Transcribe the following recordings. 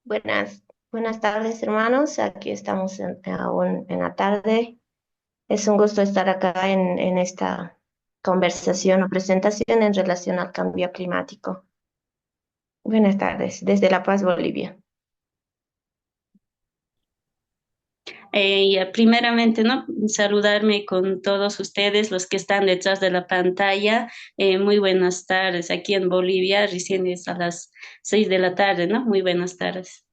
Buenas tardes, hermanos. Aquí estamos aún en la tarde. Es un gusto estar acá en esta conversación o presentación en relación al cambio climático. Buenas tardes, desde La Paz, Bolivia. Primeramente, ¿no? Saludarme con todos ustedes, los que están detrás de la pantalla. Muy buenas tardes. Aquí en Bolivia, recién es a las 6 de la tarde, ¿no? Muy buenas tardes.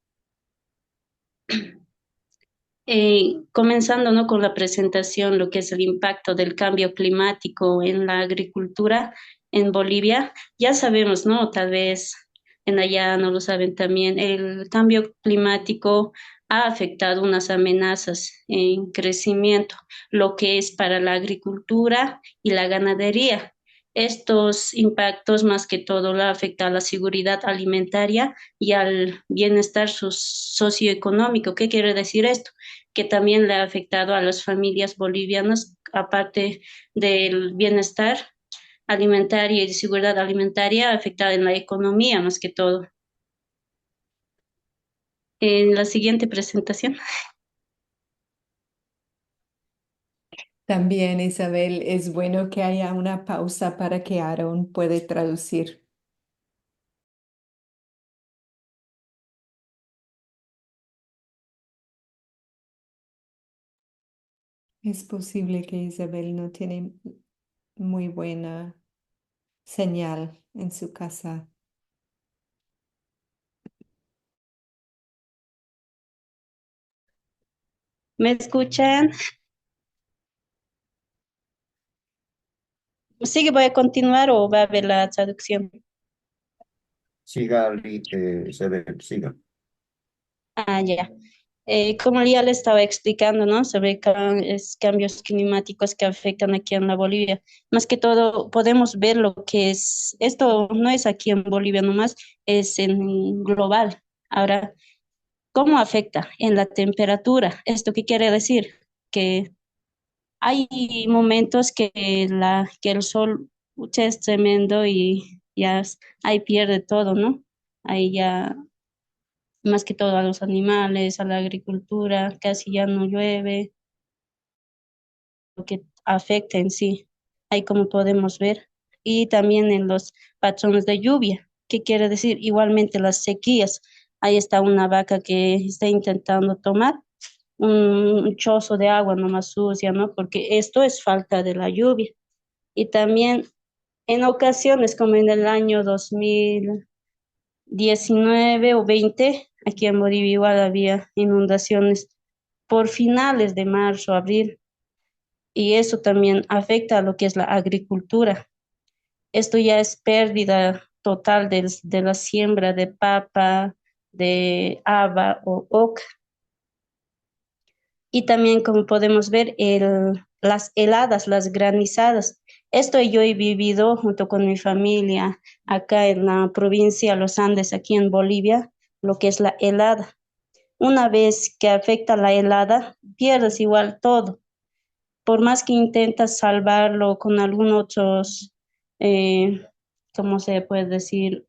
Comenzando, ¿no? Con la presentación, lo que es el impacto del cambio climático en la agricultura en Bolivia. Ya sabemos, ¿no? Tal vez en allá no lo saben también, el cambio climático ha afectado unas amenazas en crecimiento, lo que es para la agricultura y la ganadería. Estos impactos más que todo la afecta a la seguridad alimentaria y al bienestar socioeconómico. ¿Qué quiere decir esto? Que también le ha afectado a las familias bolivianas, aparte del bienestar alimentario y de seguridad alimentaria, ha afectado en la economía más que todo. En la siguiente presentación. También, Isabel, es bueno que haya una pausa para que Aaron puede traducir. Es posible que Isabel no tiene muy buena señal en su casa. ¿Me escuchan? Sí, voy a continuar o va a ver la traducción. Siga, siga. Ah, ya. Como ya le estaba explicando, ¿no? Sobre cambios climáticos que afectan aquí en la Bolivia. Más que todo, podemos ver lo que es, esto no es aquí en Bolivia nomás, es en global. Ahora, ¿cómo afecta? En la temperatura. ¿Esto qué quiere decir? Que hay momentos que el sol pucha, es tremendo y ahí pierde todo, ¿no? Ahí ya más que todo a los animales, a la agricultura, casi ya no llueve, lo que afecta en sí, ahí como podemos ver, y también en los patrones de lluvia. ¿Qué quiere decir? Igualmente las sequías. Ahí está una vaca que está intentando tomar un chozo de agua nomás sucia, ¿no? Porque esto es falta de la lluvia. Y también en ocasiones, como en el año 2019 o 20, aquí en Bolivia igual había inundaciones por finales de marzo, abril, y eso también afecta a lo que es la agricultura. Esto ya es pérdida total de la siembra de papa, de haba o oca. Y también, como podemos ver, las heladas, las granizadas. Esto yo he vivido junto con mi familia acá en la provincia de Los Andes, aquí en Bolivia, lo que es la helada. Una vez que afecta la helada, pierdes igual todo. Por más que intentas salvarlo con algún otros, eh, ¿cómo se puede decir?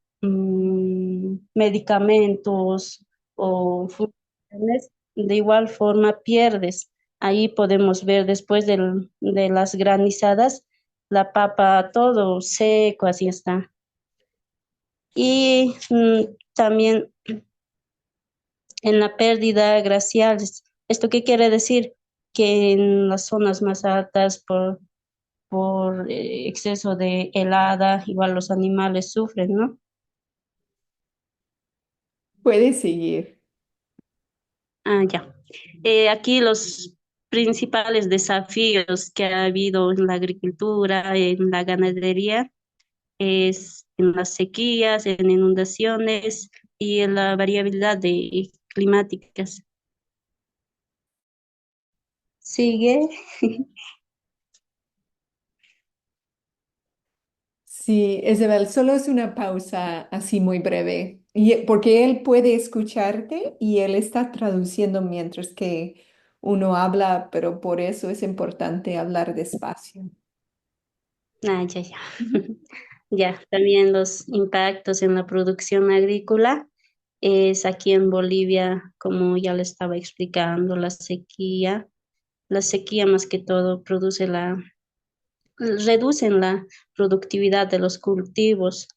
Medicamentos o funciones, de igual forma pierdes. Ahí podemos ver después de las granizadas, la papa todo seco, así está. Y también en la pérdida glacial. ¿Esto qué quiere decir? Que en las zonas más altas por exceso de helada, igual los animales sufren, ¿no? Puede seguir. Ah, ya. Aquí los principales desafíos que ha habido en la agricultura, en la ganadería, es en las sequías, en inundaciones y en la variabilidad de climáticas. Sigue. Sí, Isabel, solo es una pausa así muy breve, porque él puede escucharte y él está traduciendo mientras que uno habla, pero por eso es importante hablar despacio. Ah, ya, ya. Ujú. Ya, también los impactos en la producción agrícola. es aquí en Bolivia, como ya le estaba explicando, la sequía. La sequía más que todo reducen la productividad de los cultivos,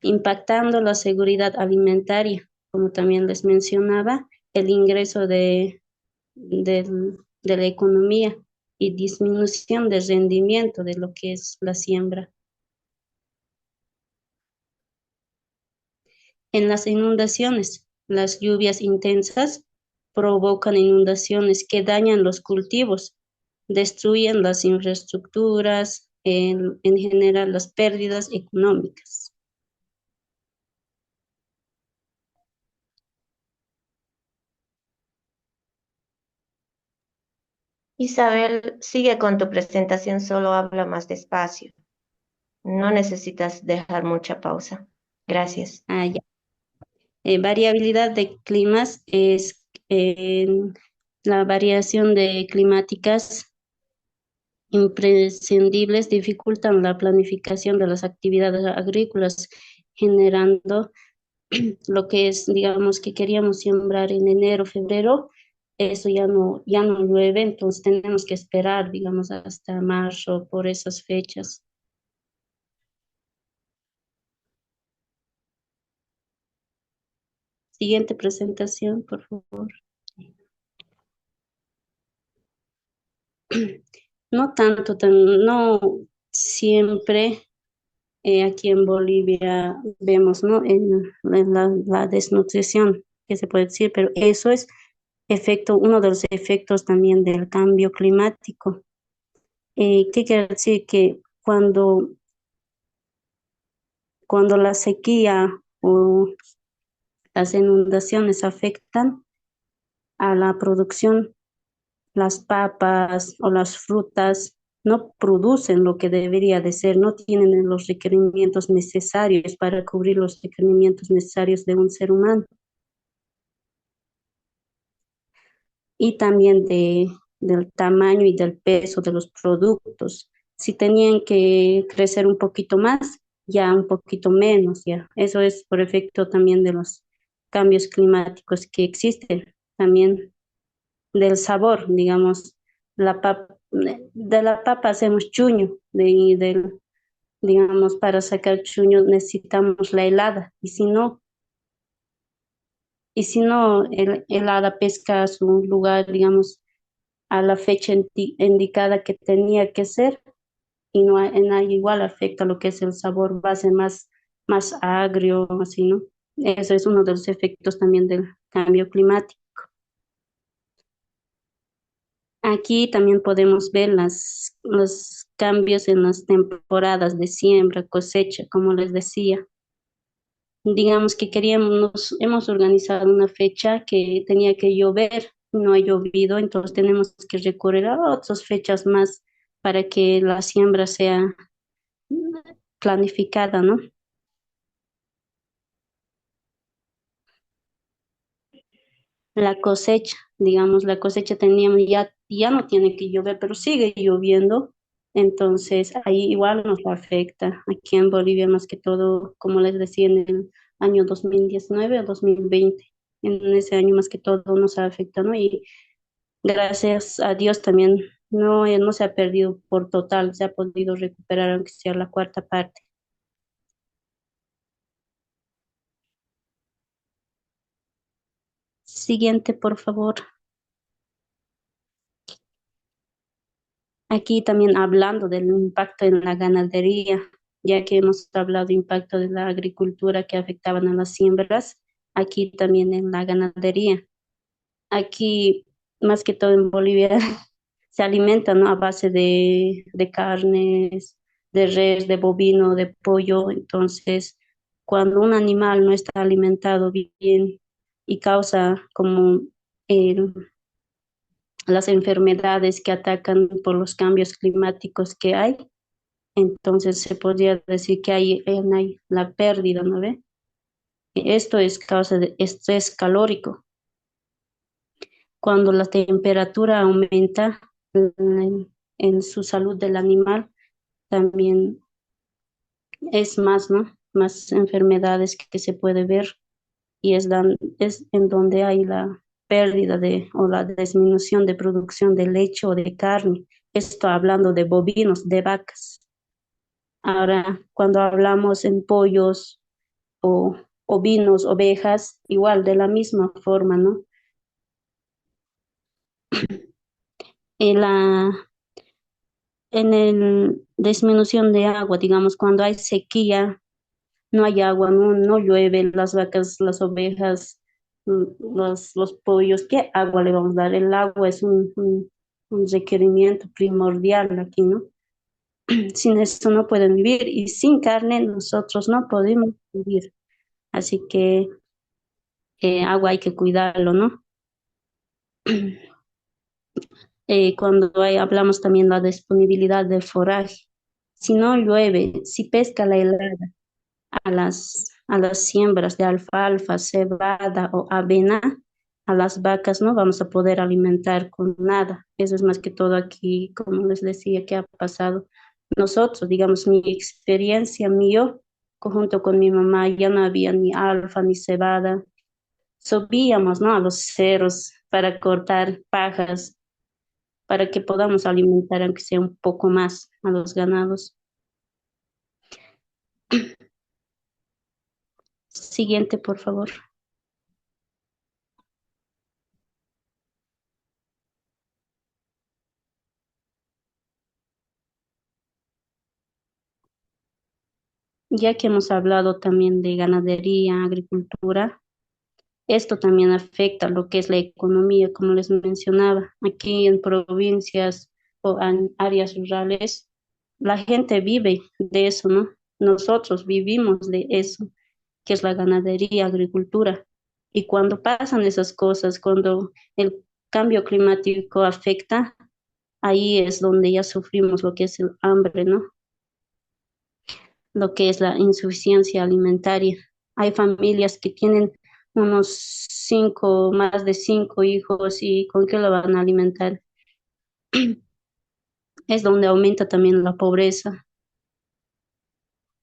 impactando la seguridad alimentaria, como también les mencionaba, el ingreso de la economía y disminución del rendimiento de lo que es la siembra. En las inundaciones, las lluvias intensas provocan inundaciones que dañan los cultivos, destruyen las infraestructuras, en general las pérdidas económicas. Isabel, sigue con tu presentación, solo habla más despacio. No necesitas dejar mucha pausa. Gracias. Ya. Variabilidad de climas es la variación de climáticas imprescindibles dificultan la planificación de las actividades agrícolas, generando lo que es, digamos, que queríamos sembrar en enero, febrero, eso ya no llueve, entonces tenemos que esperar, digamos, hasta marzo por esas fechas. Siguiente presentación, por favor. No tanto, no siempre aquí en Bolivia vemos, ¿no? En la desnutrición, que se puede decir, pero eso es uno de los efectos también del cambio climático. ¿Qué quiere decir? Que cuando la sequía o las inundaciones afectan a la producción, las papas o las frutas no producen lo que debería de ser, no tienen los requerimientos necesarios para cubrir los requerimientos necesarios de un ser humano. Y también del tamaño y del peso de los productos. Si tenían que crecer un poquito más, ya un poquito menos, ya. Eso es por efecto también de los cambios climáticos que existen. También del sabor, digamos, de la papa hacemos chuño, digamos, para sacar chuño necesitamos la helada, y si no, el hada pesca a su lugar, digamos, a la fecha indicada que tenía que ser, y no hay igual afecta lo que es el sabor, va a ser más agrio, así, ¿no? Eso es uno de los efectos también del cambio climático. Aquí también podemos ver los cambios en las temporadas de siembra, cosecha, como les decía. Digamos que hemos organizado una fecha que tenía que llover, no ha llovido, entonces tenemos que recurrir a otras fechas más para que la siembra sea planificada, ¿no? La cosecha, digamos, la cosecha teníamos ya no tiene que llover, pero sigue lloviendo, entonces ahí igual nos afecta. Aquí en Bolivia más que todo, como les decía, en el año 2019 o 2020, en ese año más que todo nos afecta, ¿no? Y gracias a Dios también no se ha perdido por total, se ha podido recuperar aunque sea la cuarta parte. Siguiente, por favor. Aquí también hablando del impacto en la ganadería, ya que hemos hablado de impacto de la agricultura que afectaban a las siembras, aquí también en la ganadería. Aquí, más que todo en Bolivia, se alimentan, ¿no? A base de carnes, de res, de bovino, de pollo. Entonces, cuando un animal no está alimentado bien y causa como el las enfermedades que atacan por los cambios climáticos que hay, entonces se podría decir que hay la pérdida, ¿no ve? Esto es causa de estrés calórico. Cuando la temperatura aumenta en su salud del animal, también es más, ¿no? más enfermedades que se puede ver y es en donde hay la pérdida o la disminución de producción de leche o de carne. Esto hablando de bovinos, de vacas. Ahora, cuando hablamos en pollos o ovinos, ovejas, igual de la misma forma, ¿no? En el disminución de agua, digamos, cuando hay sequía, no hay agua, no llueve, las vacas, las ovejas, los pollos, ¿qué agua le vamos a dar? El agua es un requerimiento primordial aquí, ¿no? Sin eso no pueden vivir y sin carne nosotros no podemos vivir. Así que agua hay que cuidarlo, ¿no? Cuando hablamos también de la disponibilidad del foraje. Si no llueve, si pesca la helada a las siembras de alfalfa, cebada o avena, a las vacas no vamos a poder alimentar con nada. Eso es más que todo aquí, como les decía, que ha pasado. Nosotros, digamos, mi experiencia, mío, junto con mi mamá, ya no había ni alfa ni cebada. Subíamos, ¿no? A los cerros para cortar pajas, para que podamos alimentar, aunque sea un poco más, a los ganados. Siguiente, por favor. Ya que hemos hablado también de ganadería, agricultura, esto también afecta lo que es la economía, como les mencionaba. Aquí en provincias o en áreas rurales, la gente vive de eso, ¿no? Nosotros vivimos de eso, que es la ganadería, agricultura. Y cuando pasan esas cosas, cuando el cambio climático afecta, ahí es donde ya sufrimos lo que es el hambre, ¿no? Lo que es la insuficiencia alimentaria. Hay familias que tienen más de 5 hijos y ¿con qué lo van a alimentar? Es donde aumenta también la pobreza.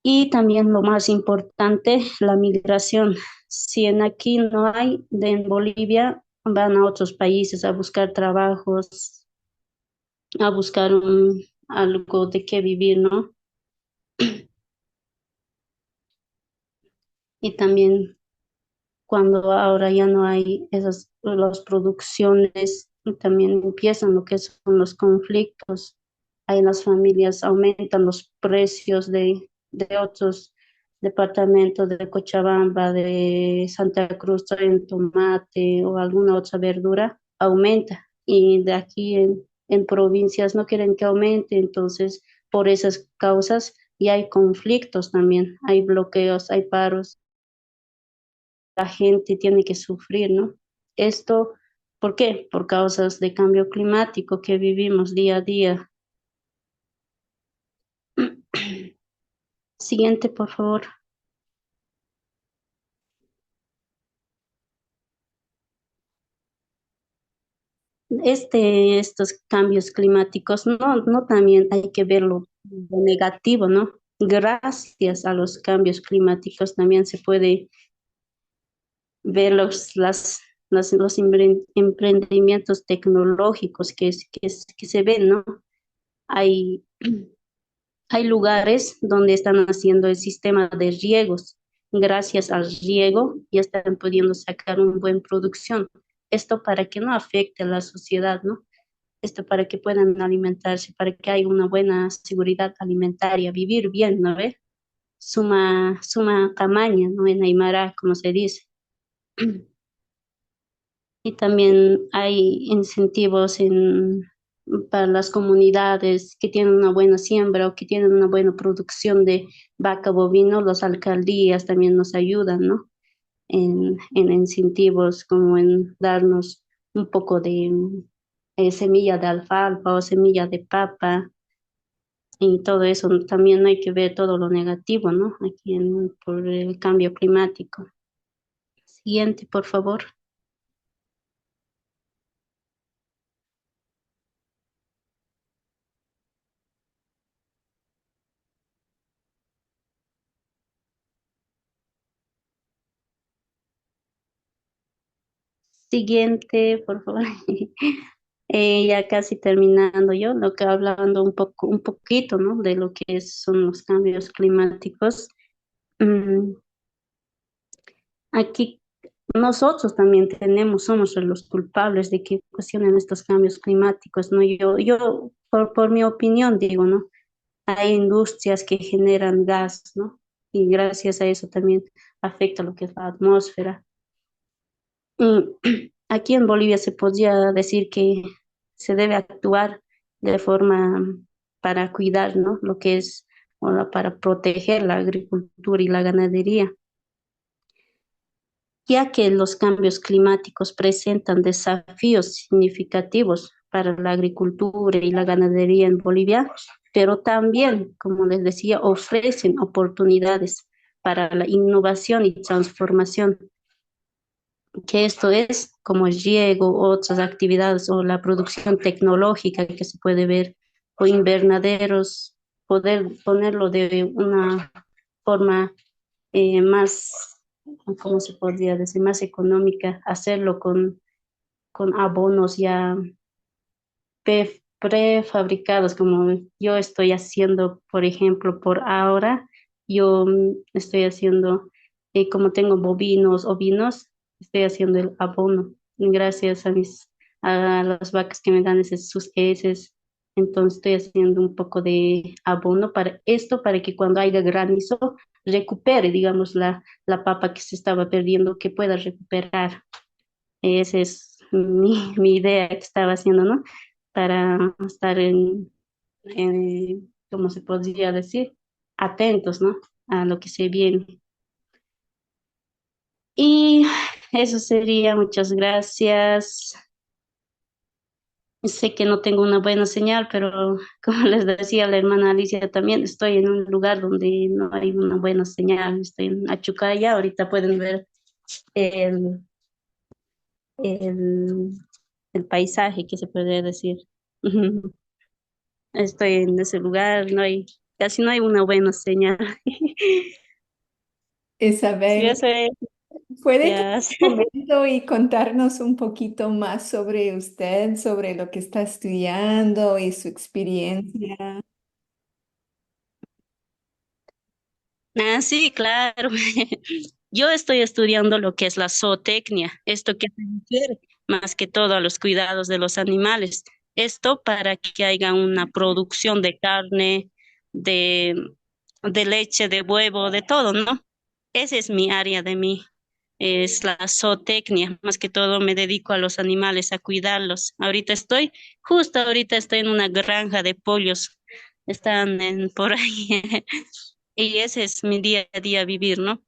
Y también lo más importante, la migración. Si en aquí no hay, en Bolivia van a otros países a buscar trabajos, a buscar algo de qué vivir, ¿no? Y también cuando ahora ya no hay esas las producciones, y también empiezan lo que son los conflictos. Ahí en las familias aumentan los precios de otros departamentos de Cochabamba, de Santa Cruz, traen tomate o alguna otra verdura, aumenta. Y de aquí en provincias no quieren que aumente, entonces por esas causas y hay conflictos también, hay bloqueos, hay paros, la gente tiene que sufrir, ¿no? Esto, ¿por qué? Por causas de cambio climático que vivimos día a día. Siguiente, por favor. Estos cambios climáticos, no también hay que verlo lo negativo, ¿no? Gracias a los cambios climáticos también se puede ver los emprendimientos tecnológicos que se ven, ¿no? Hay Hay lugares donde están haciendo el sistema de riegos. Gracias al riego ya están pudiendo sacar una buena producción. Esto para que no afecte a la sociedad, ¿no? Esto para que puedan alimentarse, para que haya una buena seguridad alimentaria, vivir bien, ¿no ve? Suma camaña, ¿no? En Aymara, como se dice. Y también hay incentivos para las comunidades que tienen una buena siembra o que tienen una buena producción de vaca bovino. Las alcaldías también nos ayudan, ¿no? En incentivos como en darnos un poco de semilla de alfalfa o semilla de papa y todo eso. También no hay que ver todo lo negativo, ¿no? Aquí por el cambio climático. Siguiente, por favor. siguiente, por favor. Ya casi terminando yo, lo que hablando un poquito, ¿no? De lo que son los cambios climáticos. Mm, Aquí nosotros también somos los culpables de que ocasionen estos cambios climáticos, ¿no? Yo por mi opinión digo, ¿no? Hay industrias que generan gas, ¿no? Y gracias a eso también afecta lo que es la atmósfera. Y aquí en Bolivia se podría decir que se debe actuar de forma para cuidar, ¿no? Lo que es, para proteger la agricultura y la ganadería, ya que los cambios climáticos presentan desafíos significativos para la agricultura y la ganadería en Bolivia, pero también, como les decía, ofrecen oportunidades para la innovación y transformación, que esto es como el riego, otras actividades o la producción tecnológica que se puede ver, o invernaderos, poder ponerlo de una forma más, ¿cómo se podría decir?, más económica, hacerlo con abonos ya prefabricados, como yo estoy haciendo, por ejemplo, por ahora, yo estoy haciendo, como tengo bovinos, ovinos, estoy haciendo el abono, gracias a las vacas que me dan sus heces. Entonces estoy haciendo un poco de abono para esto, para que cuando haya granizo recupere, digamos, la papa que se estaba perdiendo, que pueda recuperar. Esa es mi idea que estaba haciendo, ¿no? Para estar ¿cómo se podría decir? Atentos, ¿no? A lo que se viene. Y eso sería, muchas gracias. Sé que no tengo una buena señal, pero como les decía la hermana Alicia también, estoy en un lugar donde no hay una buena señal. Estoy en Achucaya, ahorita pueden ver el, el, el paisaje que se puede decir. Estoy en ese lugar, casi no hay una buena señal. Sí, Isabel, eso es, ¿puede tomar ya. un momento y contarnos un poquito más sobre usted, sobre lo que está estudiando y su experiencia? Ah, sí, claro. Yo estoy estudiando lo que es la zootecnia, esto que se refiere más que todo a los cuidados de los animales. Esto para que haya una producción de carne, de, de leche, de huevo, de todo, ¿no? Esa es mi área es la zootecnia. Más que todo me dedico a los animales, a cuidarlos. Justo ahorita estoy en una granja de pollos. Están por ahí. Y ese es mi día a día vivir, ¿no?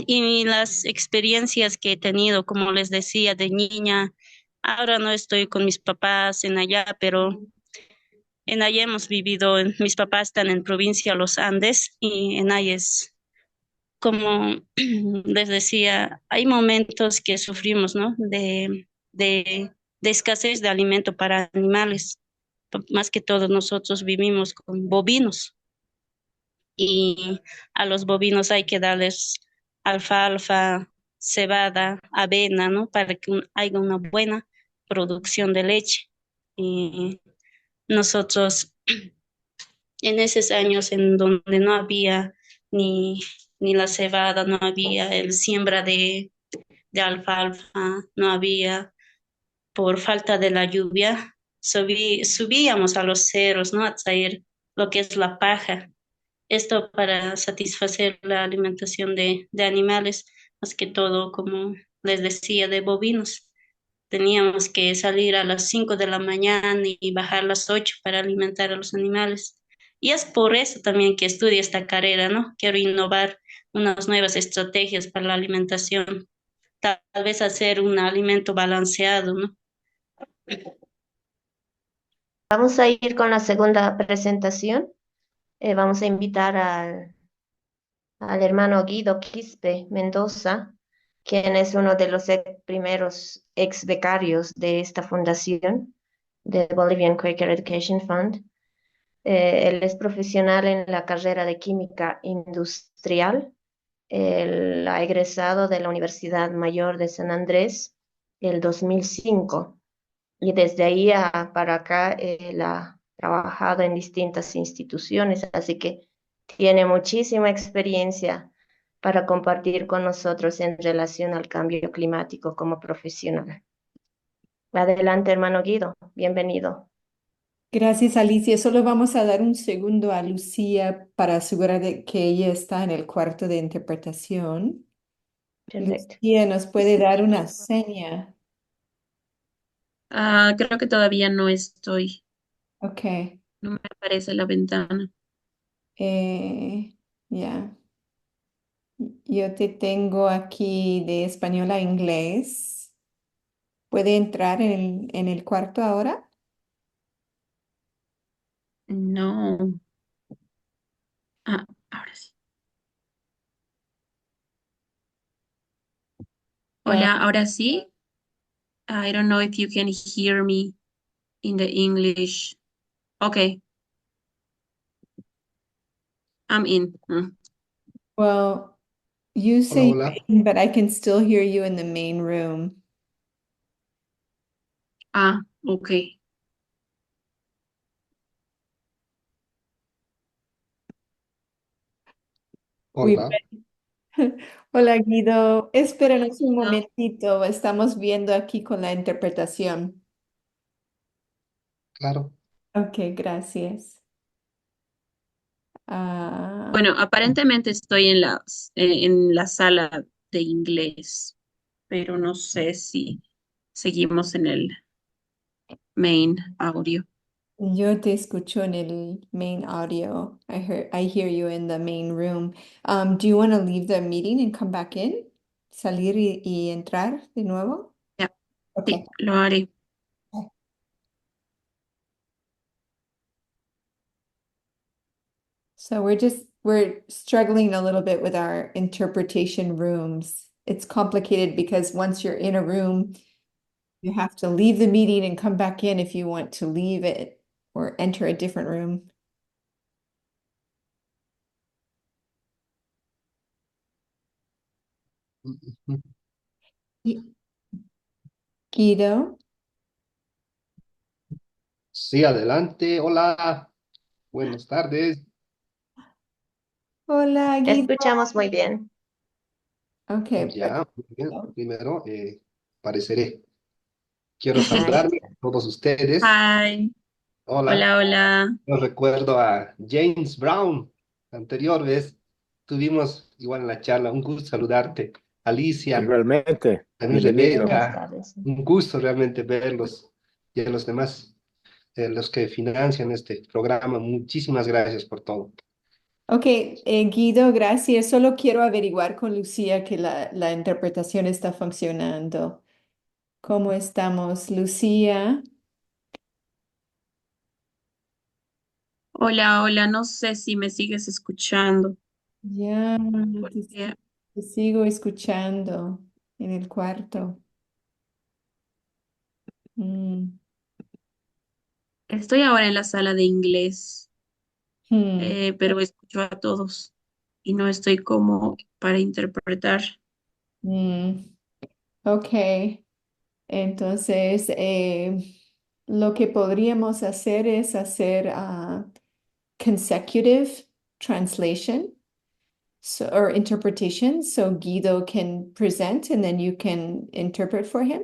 Y las experiencias que he tenido, como les decía, de niña, ahora no estoy con mis papás en allá, pero en allá hemos vivido, mis papás están en provincia Los Andes y en allá es como les decía, hay momentos que sufrimos, ¿no? De escasez de alimento para animales. Más que todo nosotros vivimos con bovinos y a los bovinos hay que darles alfalfa, cebada, avena, ¿no? Para que haya una buena producción de leche. Y nosotros en esos años en donde no había ni, ni la cebada, no había el siembra de alfalfa, no había por falta de la lluvia, subíamos a los cerros, ¿no? A traer lo que es la paja. Esto para satisfacer la alimentación de animales, más que todo, como les decía, de bovinos. Teníamos que salir a las 5 de la mañana y bajar a las 8 para alimentar a los animales. Y es por eso también que estudio esta carrera, ¿no? Quiero innovar unas nuevas estrategias para la alimentación, tal vez hacer un alimento balanceado, ¿no? Vamos a ir con la segunda presentación. Vamos a invitar al hermano Guido Quispe Mendoza, quien es uno de los primeros ex becarios de esta fundación, de Bolivian Quaker Education Fund. Él es profesional en la carrera de química industrial. Él ha egresado de la Universidad Mayor de San Andrés el 2005 y desde ahí para acá él ha trabajado en distintas instituciones, así que tiene muchísima experiencia para compartir con nosotros en relación al cambio climático como profesional. Adelante, hermano Guido, bienvenido. Gracias, Alicia. Solo vamos a dar un segundo a Lucía para asegurar de que ella está en el cuarto de interpretación. Perfecto. Lucía, ¿nos puede dar una seña? Creo que todavía no estoy, Ok. no me aparece la ventana. Eh, ya. Yo te tengo aquí de español a inglés. ¿Puede entrar en el cuarto ahora? No. Ahora sí. Ah, Hola, ahora sí. I don't know if you can hear me in the English. Okay, I'm in. well, you Hola, say you're hola. in, but I can still hear you in the main room. Okay. We Hola. Hola Guido, espéranos un No. momentito, estamos viendo aquí con la interpretación. Claro. Ok, gracias. Ah, Bueno, aparentemente estoy en la sala de inglés, pero no sé si seguimos en el main audio. yo te escucho en el main audio. I hear you in the main room. Do you want to leave the meeting and come back in? Salir y entrar de nuevo? Ya, sí, Okay. lo haré. So we're struggling a little bit with our interpretation rooms. It's complicated because once you're in a room, you have to leave the meeting and come back in if you want to leave it or enter a different room. Ujú. Y- Guido, Sí, adelante. Hola. Buenas tardes. hola Guido. Escuchamos muy bien. Okay, Ya, muy bien. perfecto. Primero, apareceré. Quiero Ahí saludarme está. a todos ustedes. Hi, Hola. hola, hola. Yo recuerdo a James Brown. La anterior vez tuvimos igual en la charla. Un gusto saludarte. Alicia, Igualmente, también bienvenido. Buenas Rebeca. tardes. Un gusto realmente verlos y a los demás, los que financian este programa. Muchísimas gracias por todo. Ok, Guido, gracias. Solo quiero averiguar con Lucía que la interpretación está funcionando. ¿Cómo estamos, Lucía? Hola, hola. No sé si me sigues escuchando, Ya, porque te sigo escuchando en el cuarto. Mm. estoy ahora en la sala de inglés, Hmm. pero escucho a todos y no estoy como para interpretar. Mm. Ok, entonces lo que podríamos hacer es hacer consecutive translation or interpretation, so Guido can present and then you can interpret for him.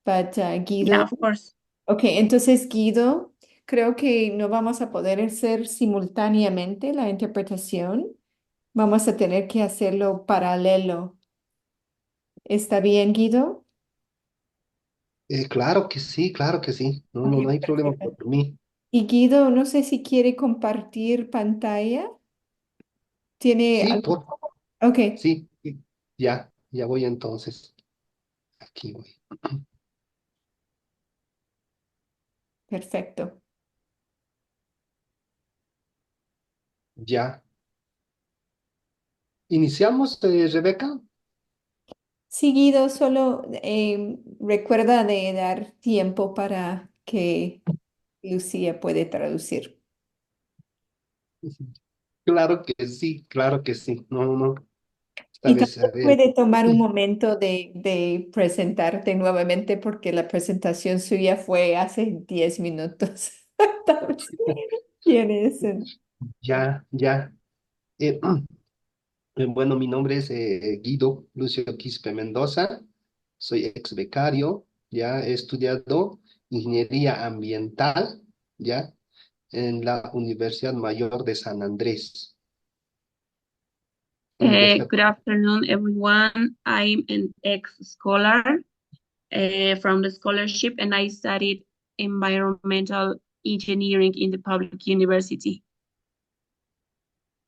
But Yeah, Guido, of course. ok, entonces Guido, creo que no vamos a poder hacer simultáneamente la interpretación. Vamos a tener que hacerlo paralelo. ¿Está bien, Guido? Claro que sí, claro que sí. No, Ok, no, no hay problema perfecto. por mí. Y Guido, no sé si quiere compartir pantalla. ¿Tiene Sí, algo? Ok, sí, sí. Ya, ya voy entonces. Aquí voy. perfecto. Ya. ¿Iniciamos, Rebeca? Sí, Guido, solo recuerda de dar tiempo para que Lucía puede traducir. Claro que sí, claro que sí. No, no, no. Esta Y vez también haré. puede tomar un momento de presentarte nuevamente porque la presentación suya fue hace 10 minutos. Tal vez ¿quién es? Ya, ya. Eh, bueno, mi nombre es Guido Lucio Quispe Mendoza. Soy ex becario. Ya he estudiado ingeniería ambiental, ya, en la Universidad Mayor de San Andrés. Universidad. Good afternoon, everyone. I'm an ex-scholar from the scholarship, and I studied environmental engineering in the public university.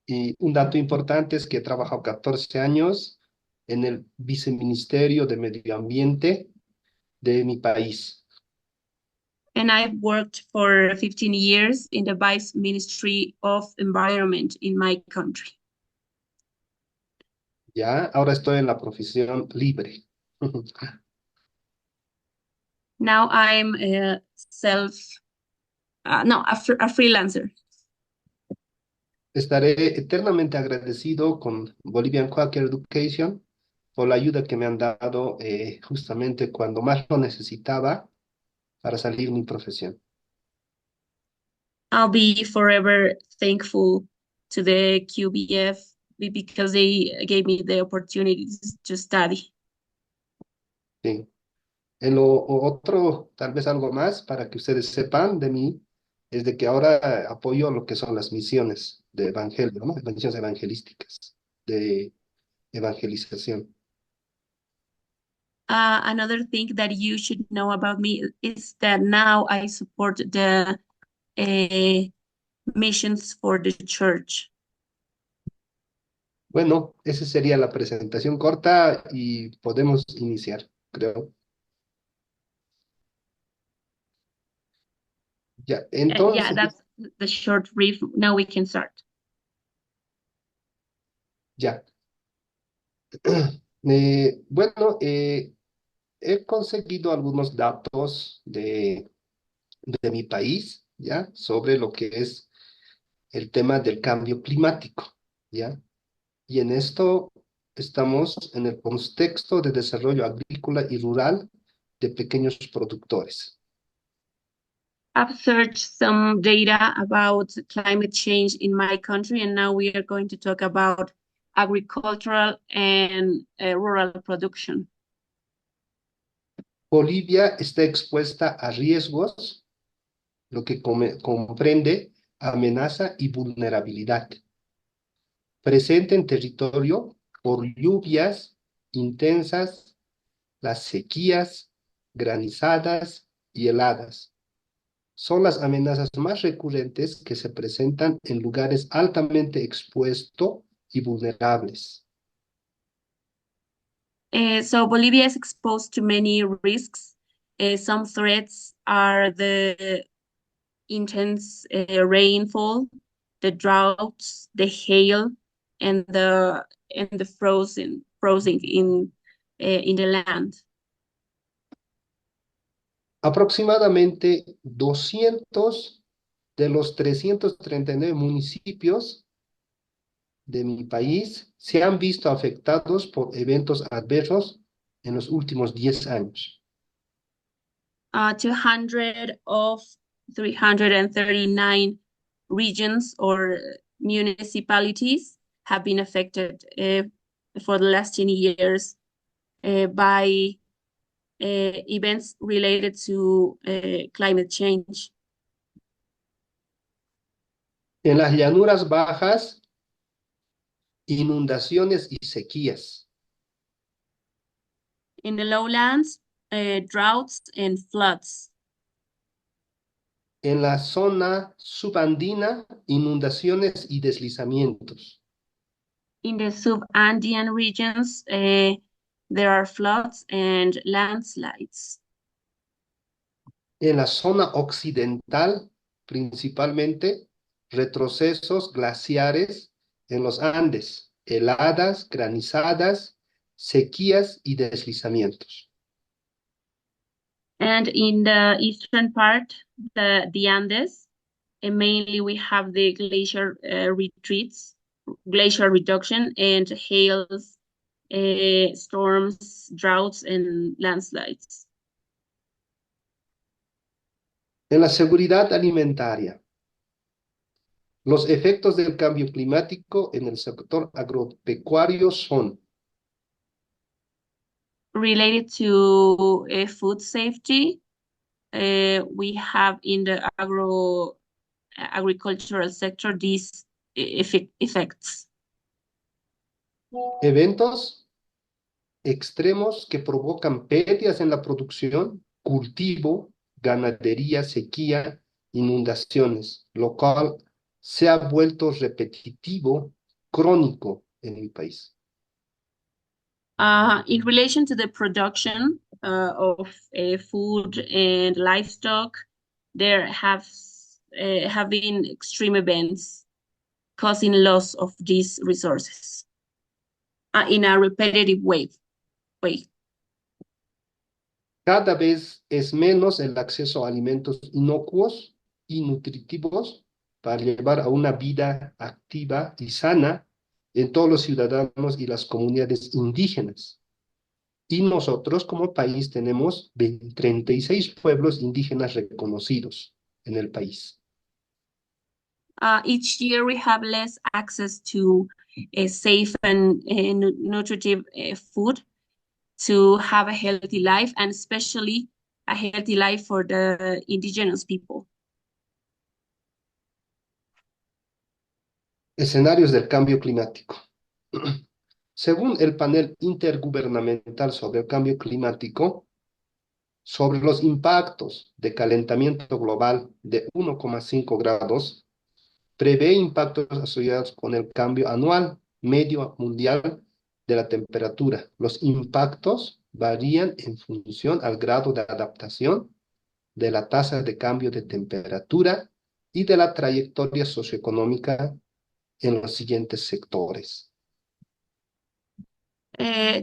Y un dato importante es que he trabajado 14 años en el Viceministerio de Medio Ambiente de mi país. And I've worked for 15 years in the Vice Ministry of Environment in my country. Ya, ahora estoy en la profesión libre. Now I'm a freelancer. Estaré eternamente agradecido con Bolivian Quaker Education por la ayuda que me han dado justamente cuando más lo necesitaba para salir mi profesión. I'll be forever thankful to the QBF because they gave me the opportunities to study. Sí. En lo otro, tal vez algo más para que ustedes sepan de mí, es de que ahora apoyo lo que son las misiones de evangelio, ¿no? Misiones evangelísticas, de evangelización. Another thing that you should know about me is that now I support the missions for the church. Bueno, esa sería la presentación corta y podemos iniciar, creo. Ya, Yeah, entonces, that's the short brief. Now we can start. ya. Bueno, he conseguido algunos datos de mi país, ¿ya? Sobre lo que es el tema del cambio climático, ¿ya? Y en esto estamos en el contexto de desarrollo agrícola y rural de pequeños productores. I've searched some data about climate change in my country, and now we are going to talk about agricultural and rural production. Bolivia está expuesta a riesgos, lo que comprende amenaza y vulnerabilidad. Presente en territorio por lluvias intensas, las sequías, granizadas y heladas. Son las amenazas más recurrentes que se presentan en lugares altamente expuestos y vulnerables. So Bolivia is exposed to many risks. Some threats are the intense rainfall, the droughts, the hail, and the frozen in the land. Aproximadamente 200 de los 339 municipios de mi país se han visto afectados por eventos adversos en los últimos 10 años. 200 of 339 regions or municipalities have been affected for the last 10 years by events related to climate change. En las llanuras bajas, inundaciones y sequías. In the lowlands, droughts and floods. En la zona subandina, inundaciones y deslizamientos. In the sub-Andean regions, there are floods and landslides. En la zona occidental, principalmente, retrocesos glaciares en los Andes, heladas, granizadas, sequías y deslizamientos. And in the eastern part, the Andes, and mainly we have the glacier retreats, glacial reduction, and hails storms, droughts, and landslides. En la seguridad alimentaria, los efectos del cambio climático en el sector agropecuario son Related to food safety, we have in the agricultural sector these effects. eventos extremos que provocan pérdidas en la producción, cultivo, ganadería, sequía, inundaciones, lo cual se ha vuelto repetitivo, crónico en mi país. In relation to the production of food and livestock, there have been extreme events causing loss of these resources in a repetitive way. Cada vez es menos el acceso a alimentos inocuos y nutritivos para llevar a una vida activa y sana en todos los ciudadanos y las comunidades indígenas. Y nosotros como país tenemos 36 pueblos indígenas reconocidos en el país. Each year we have less access to a safe and nutritive food to have a healthy life, and especially a healthy life for the indigenous people. Escenarios del cambio climático. Según el panel intergubernamental sobre el cambio climático, sobre los impactos de calentamiento global de 1,5 grados, prevé impactos asociados con el cambio anual medio mundial de la temperatura. Los impactos varían en función al grado de adaptación, de la tasa de cambio de temperatura y de la trayectoria socioeconómica en los siguientes sectores.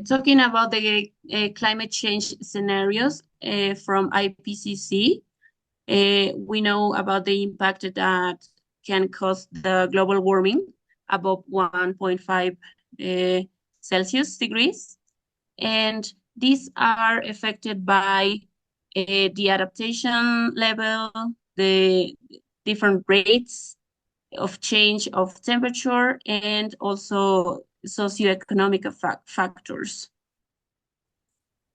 Talking about the climate change scenarios from IPCC, we know about the impact that can cause the global warming above 1.5 Celsius degrees. And these are affected by the adaptation level, the different rates of change of temperature, and also socioeconomic factors.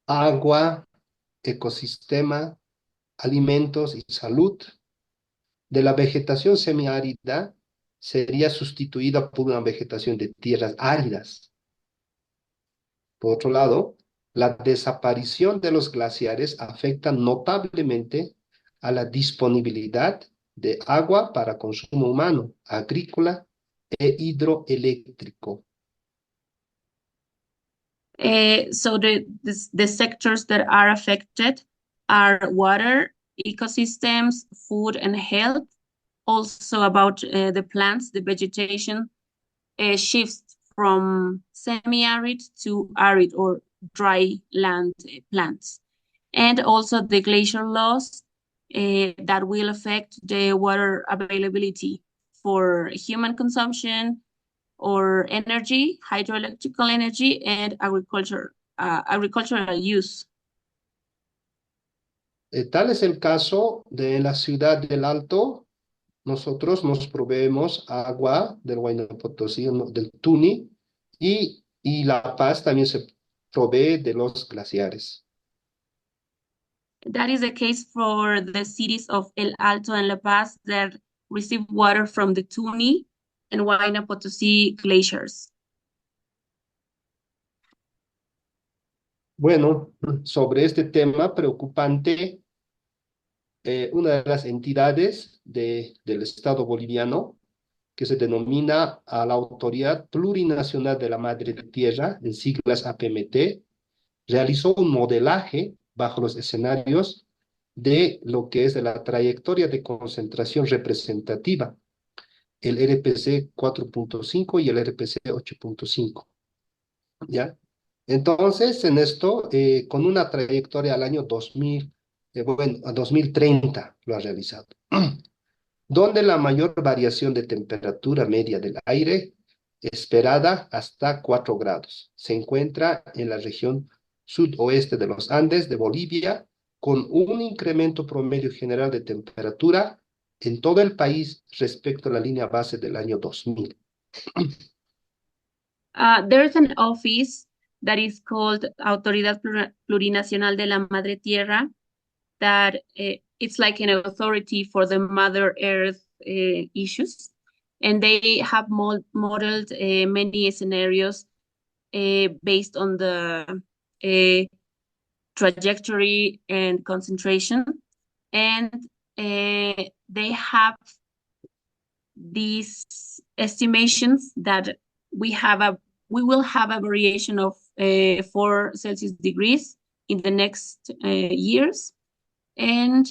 Agua, ecosistema, alimentos y salud. De la vegetación semiárida sería sustituida por una vegetación de tierras áridas. Por otro lado, la desaparición de los glaciares afecta notablemente a la disponibilidad de agua para consumo humano, agrícola e hidroeléctrico. So the sectors that are affected are water, ecosystems, food, and health. Also about the plants, the vegetation shifts from semi-arid to arid or dry land plants. And also the glacial loss that will affect the water availability for human consumption or energy, hydroelectrical energy, and agricultural use. Tal es el caso de la ciudad del Alto. Nosotros nos proveemos agua del Huayna Potosí, del Tuni, y La Paz también se provee de los glaciares. That is the case for the cities of El Alto and La Paz that receive water from the Tuni and Huayna Potosí glaciers. Bueno, sobre este tema preocupante, una de las entidades del Estado boliviano, que se denomina a la Autoridad Plurinacional de la Madre Tierra, en siglas APMT, realizó un modelaje bajo los escenarios de lo que es de la trayectoria de concentración representativa, el RPC 4.5 y el RPC 8.5. ¿Ya? Entonces, en esto, con una trayectoria al año 2000, a 2030 lo ha realizado, donde la mayor variación de temperatura media del aire esperada hasta 4 grados. Se encuentra en la región sudoeste de los Andes de Bolivia, con un incremento promedio general de temperatura en todo el país respecto a la línea base del año 2000. There's an office that is called Autoridad Plurinacional de la Madre Tierra, that it's like an authority for the Mother Earth issues. And they have modeled many scenarios based on the trajectory and concentration. And they have these estimations that we will have a variation of 4 Celsius degrees in the next years. And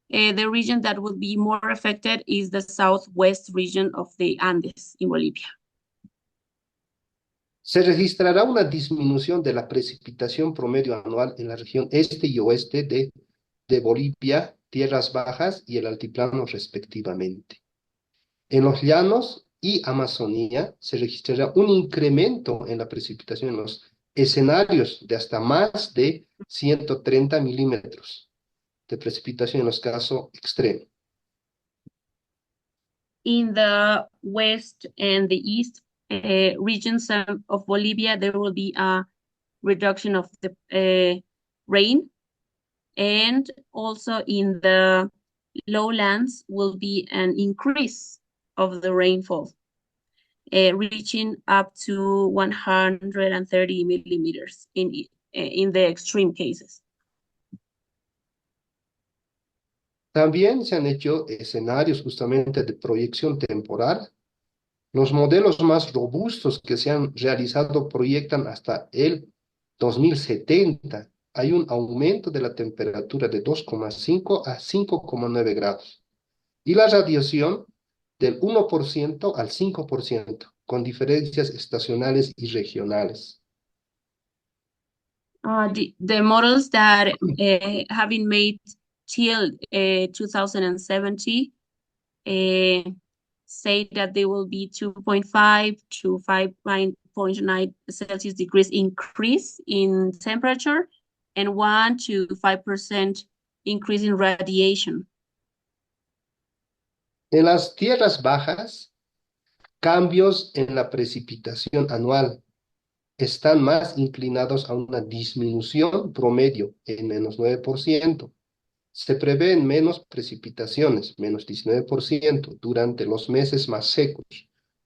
the region that will be more affected is the southwest region of the Andes in Bolivia. Se registrará una disminución de la precipitación promedio anual en la región este y oeste de Bolivia, tierras bajas y el altiplano respectivamente. En los llanos y Amazonía se registrará un incremento en la precipitación en los escenarios de hasta más de 130 milímetros de precipitación en los casos extremos. In the west and the east regions of Bolivia, there will be a reduction of the rain, and also in the lowlands will be an increase of the rainfall, reaching up to 130 millimeters in the extreme cases. También se han hecho escenarios justamente de proyección temporal. Los modelos más robustos que se han realizado proyectan hasta el 2070. Hay un aumento de la temperatura de 2,5 a 5,9 grados y la radiación del 1% al 5%, con diferencias estacionales y regionales. The models that have been made till 2070 say that there will be 2.5 to 5.9 Celsius degrees increase in temperature and 1 to 5% increase in radiation. En las tierras bajas, cambios en la precipitación anual están más inclinados a una disminución promedio en menos 9%. Se prevén menos precipitaciones, menos 19%, durante los meses más secos,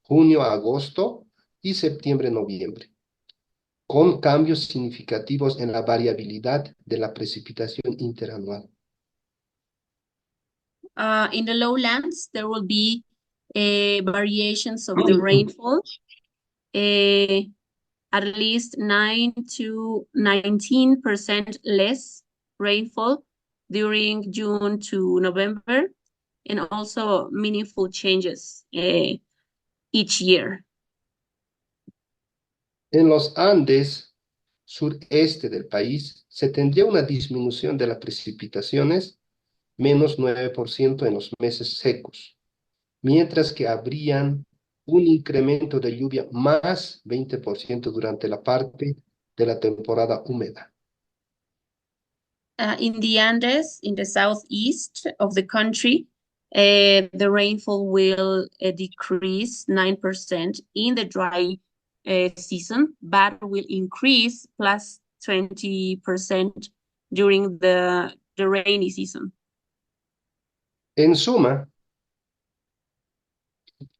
junio a agosto y septiembre-noviembre, con cambios significativos en la variabilidad de la precipitación interanual. In the lowlands, there will be variations of the rainfall, at least 9 to 19% less rainfall during June to November, and also meaningful changes each year. En los Andes sureste del país se tendría una disminución de las precipitaciones, menos 9% en los meses secos, mientras que habrían un incremento de lluvia más 20% durante la parte de la temporada húmeda. In the Andes, in the southeast of the country, the rainfall will decrease 9% in the dry season, but will increase plus 20% during the rainy season. En suma,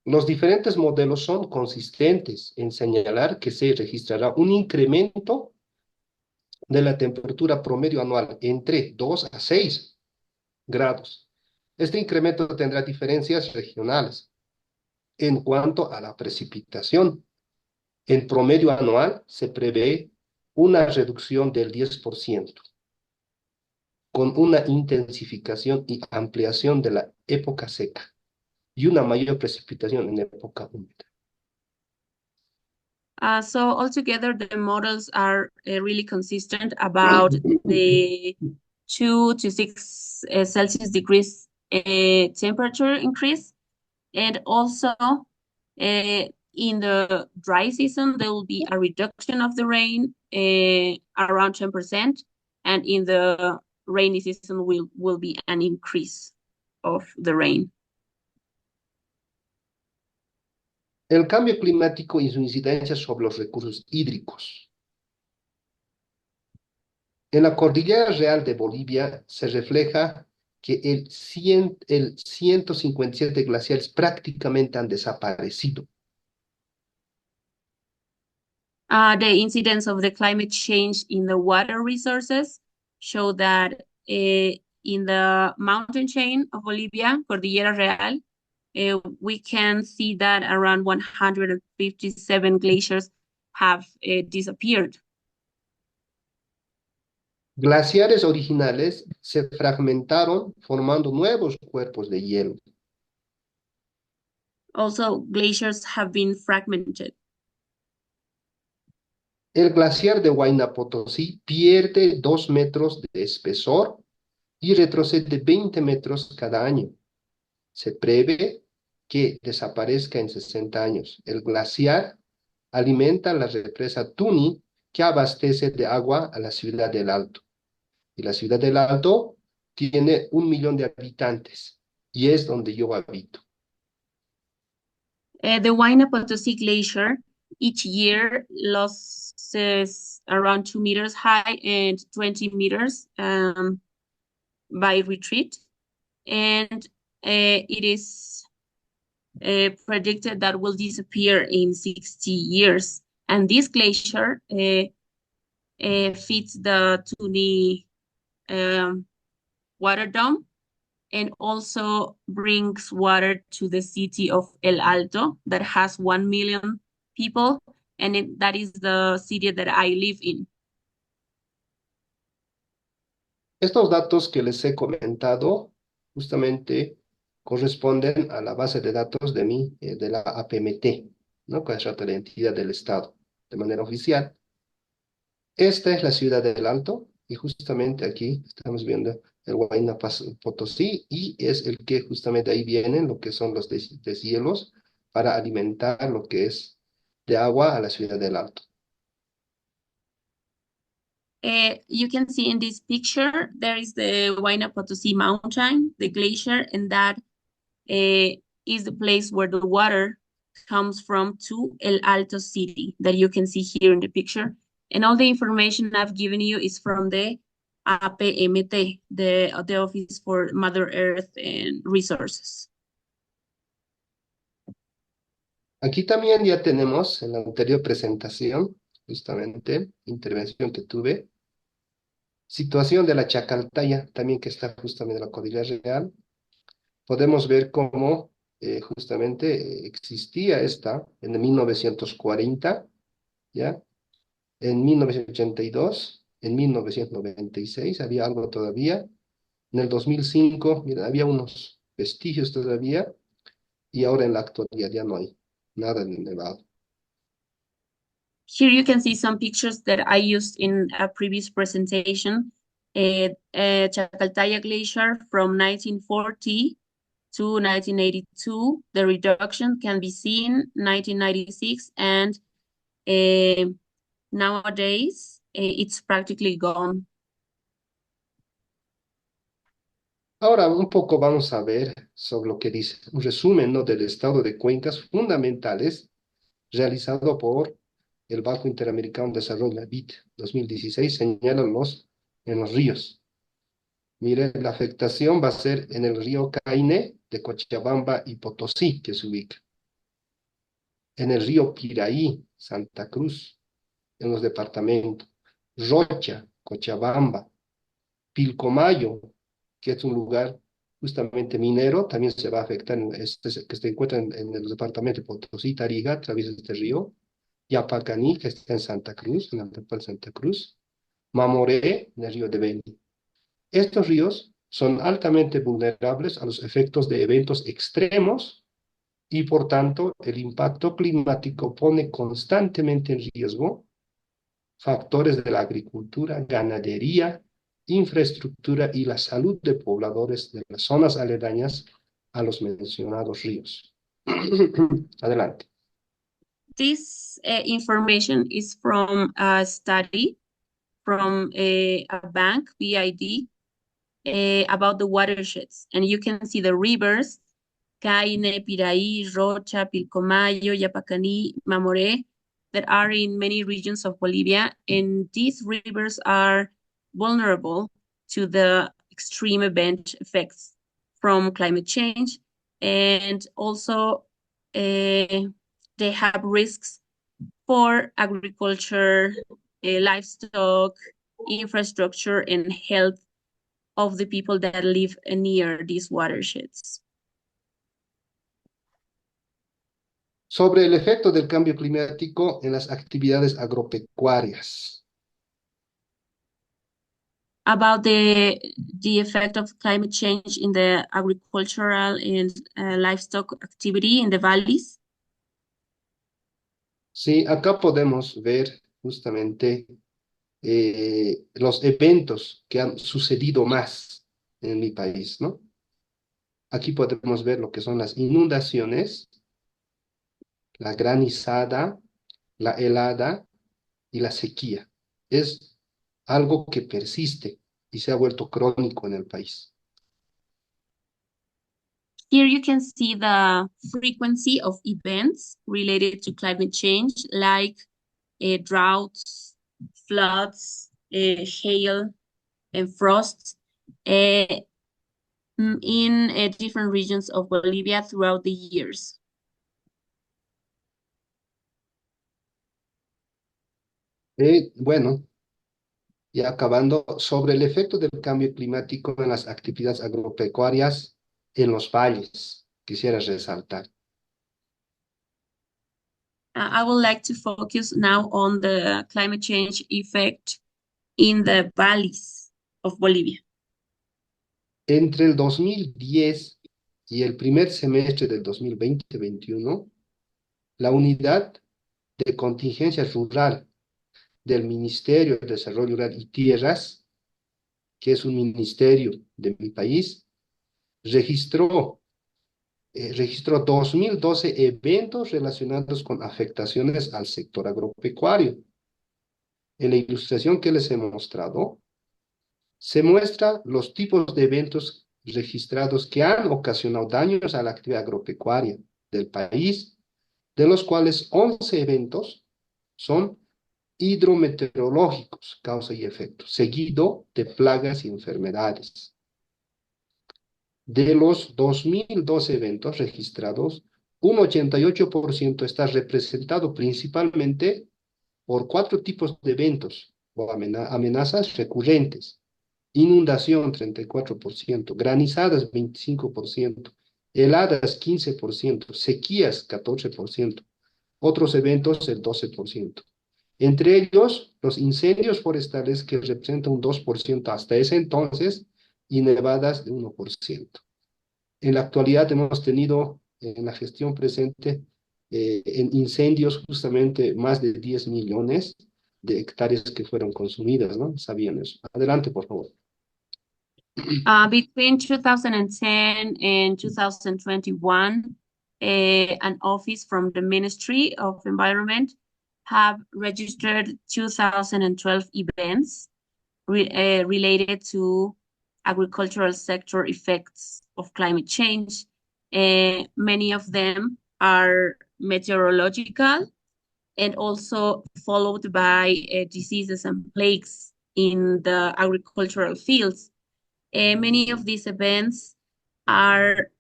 los diferentes modelos son consistentes en señalar que se registrará un incremento de la temperatura promedio anual entre 2 a 6 grados. Este incremento tendrá diferencias regionales en cuanto a la precipitación. En promedio anual se prevé una reducción del 10%, con una intensificación y ampliación de la época seca y una mayor precipitación en época húmeda. So altogether, the models are really consistent about the 2 to 6 Celsius degrees temperature increase, and also in the dry season, there will be a reduction of the rain around 10%, and in the rainy season will be an increase of the rain. El cambio climático y su incidencia sobre los recursos hídricos. En la Cordillera Real de Bolivia se refleja que el 157 glaciares prácticamente han desaparecido. The incidence of the climate change in the water resources show that in the mountain chain of Bolivia, Cordillera Real, we can see that around 157 glaciers have disappeared. Glaciares originales se fragmentaron formando nuevos cuerpos de hielo. Also, glaciers have been fragmented. El glaciar de Huayna Potosí pierde 2 metros de espesor y retrocede 20 metros cada año. Se prevé que desaparezca en 60 años. El glaciar alimenta la represa Tuni, que abastece de agua a la ciudad del Alto. Y la ciudad del Alto tiene 1 millón de habitantes y es donde yo habito. The Huayna Potosí Glacier each year loses around 2 meters high and 20 meters by retreat. And it is predicted that will disappear in 60 years. And this glacier feeds the Tuni water dome and also brings water to the city of El Alto that has 1 million people, and that is the city that I live in. Estos datos que les he comentado justamente corresponden a la base de datos de la APMT, ¿no? Que es la entidad del Estado, de manera oficial. Esta es la ciudad del Alto, y justamente aquí estamos viendo el Huayna Potosí, y es el que justamente ahí vienen lo que son los deshielos para alimentar lo que es de agua a la ciudad del Alto. You can see in this picture, there is the Huayna Potosí mountain, the glacier, and that is the place where the water comes from to El Alto city that you can see here in the picture. And all the information I've given you is from the APMT, the Office for Mother Earth and Resources. Aquí también ya tenemos en la anterior presentación, justamente, intervención que tuve, situación de la Chacaltaya, también que está justamente en la Cordillera Real. Podemos ver cómo justamente existía esta en 1940, ¿ya? En 1982, en 1996 había algo todavía. En el 2005, mira, había unos vestigios todavía, y ahora en la actualidad ya no hay nada de nevado. Here you can see some pictures that I used in a previous presentation. Chacaltaya Glacier from 1940 to 1982. The reduction can be seen 1996, and nowadays it's practically gone. Ahora un poco vamos a ver sobre lo que dice un resumen, ¿no?, del estado de cuencas fundamentales realizado por el Banco Interamericano de Desarrollo, la BID 2016, señala en los ríos. Mire, la afectación va a ser en el río Caine de Cochabamba y Potosí, que se ubica. En el río Piraí, Santa Cruz, en los departamentos Rocha, Cochabamba, Pilcomayo, que es un lugar justamente minero, también se va a afectar, que se encuentra en el departamento de Potosí, Tarija, a través de este río. Yapacaní, que está en Santa Cruz, en la de Santa Cruz. Mamoré, en el río de Beni. Estos ríos son altamente vulnerables a los efectos de eventos extremos y, por tanto, el impacto climático pone constantemente en riesgo factores de la agricultura, ganadería, infraestructura y la salud de pobladores de las zonas aledañas a los mencionados ríos. Adelante. This information is from a study from a bank, BID, about the watersheds. And you can see the rivers, Caine, Piraí, Rocha, Pilcomayo, Yapacaní, Mamoré, that are in many regions of Bolivia. And these rivers are vulnerable to the extreme event effects from climate change. And also they have risks for agriculture, livestock, infrastructure, and health of the people that live near these watersheds. Sobre el efecto del cambio climático en las actividades agropecuarias. About the effect of climate change in the agricultural and livestock activity in the valleys. Sí, acá podemos ver justamente los eventos que han sucedido más en mi país, ¿no? Aquí podemos ver lo que son las inundaciones, la granizada, la helada y la sequía. Es algo que persiste y se ha vuelto crónico en el país. Here you can see the frequency of events related to climate change, like droughts, floods, hail, and frost in different regions of Bolivia throughout the years. Bueno, y acabando, sobre el efecto del cambio climático en las actividades agropecuarias en los valles, quisiera resaltar. I would like to focus now on the climate change effect in the valleys of Bolivia. Entre el 2010 y el primer semestre del 2020-21, la unidad de contingencia rural del Ministerio de Desarrollo Rural y Tierras, que es un ministerio de mi país, registró 2012 eventos relacionados con afectaciones al sector agropecuario. En la ilustración que les he mostrado, se muestra los tipos de eventos registrados que han ocasionado daños a la actividad agropecuaria del país, de los cuales 11 eventos son hidrometeorológicos, causa y efecto, seguido de plagas y enfermedades. De los 2012 eventos registrados, un 88% está representado principalmente por 4 tipos de eventos o amenazas recurrentes. Inundación 34%, granizadas 25%, heladas 15%, sequías 14%, otros eventos el 12%. Entre ellos, los incendios forestales que representan un 2% hasta ese entonces y nevadas de 1%. En la actualidad hemos tenido en la gestión presente en incendios justamente más de 10 millones de hectáreas que fueron consumidas, ¿no? ¿Sabían eso? Adelante, por favor. Between 2010 and 2021, an office from the Ministry of Environment have registered 2012 events related to agricultural sector effects of climate change. Many of them are meteorological and also followed by diseases and plagues in the agricultural fields. Many of these events are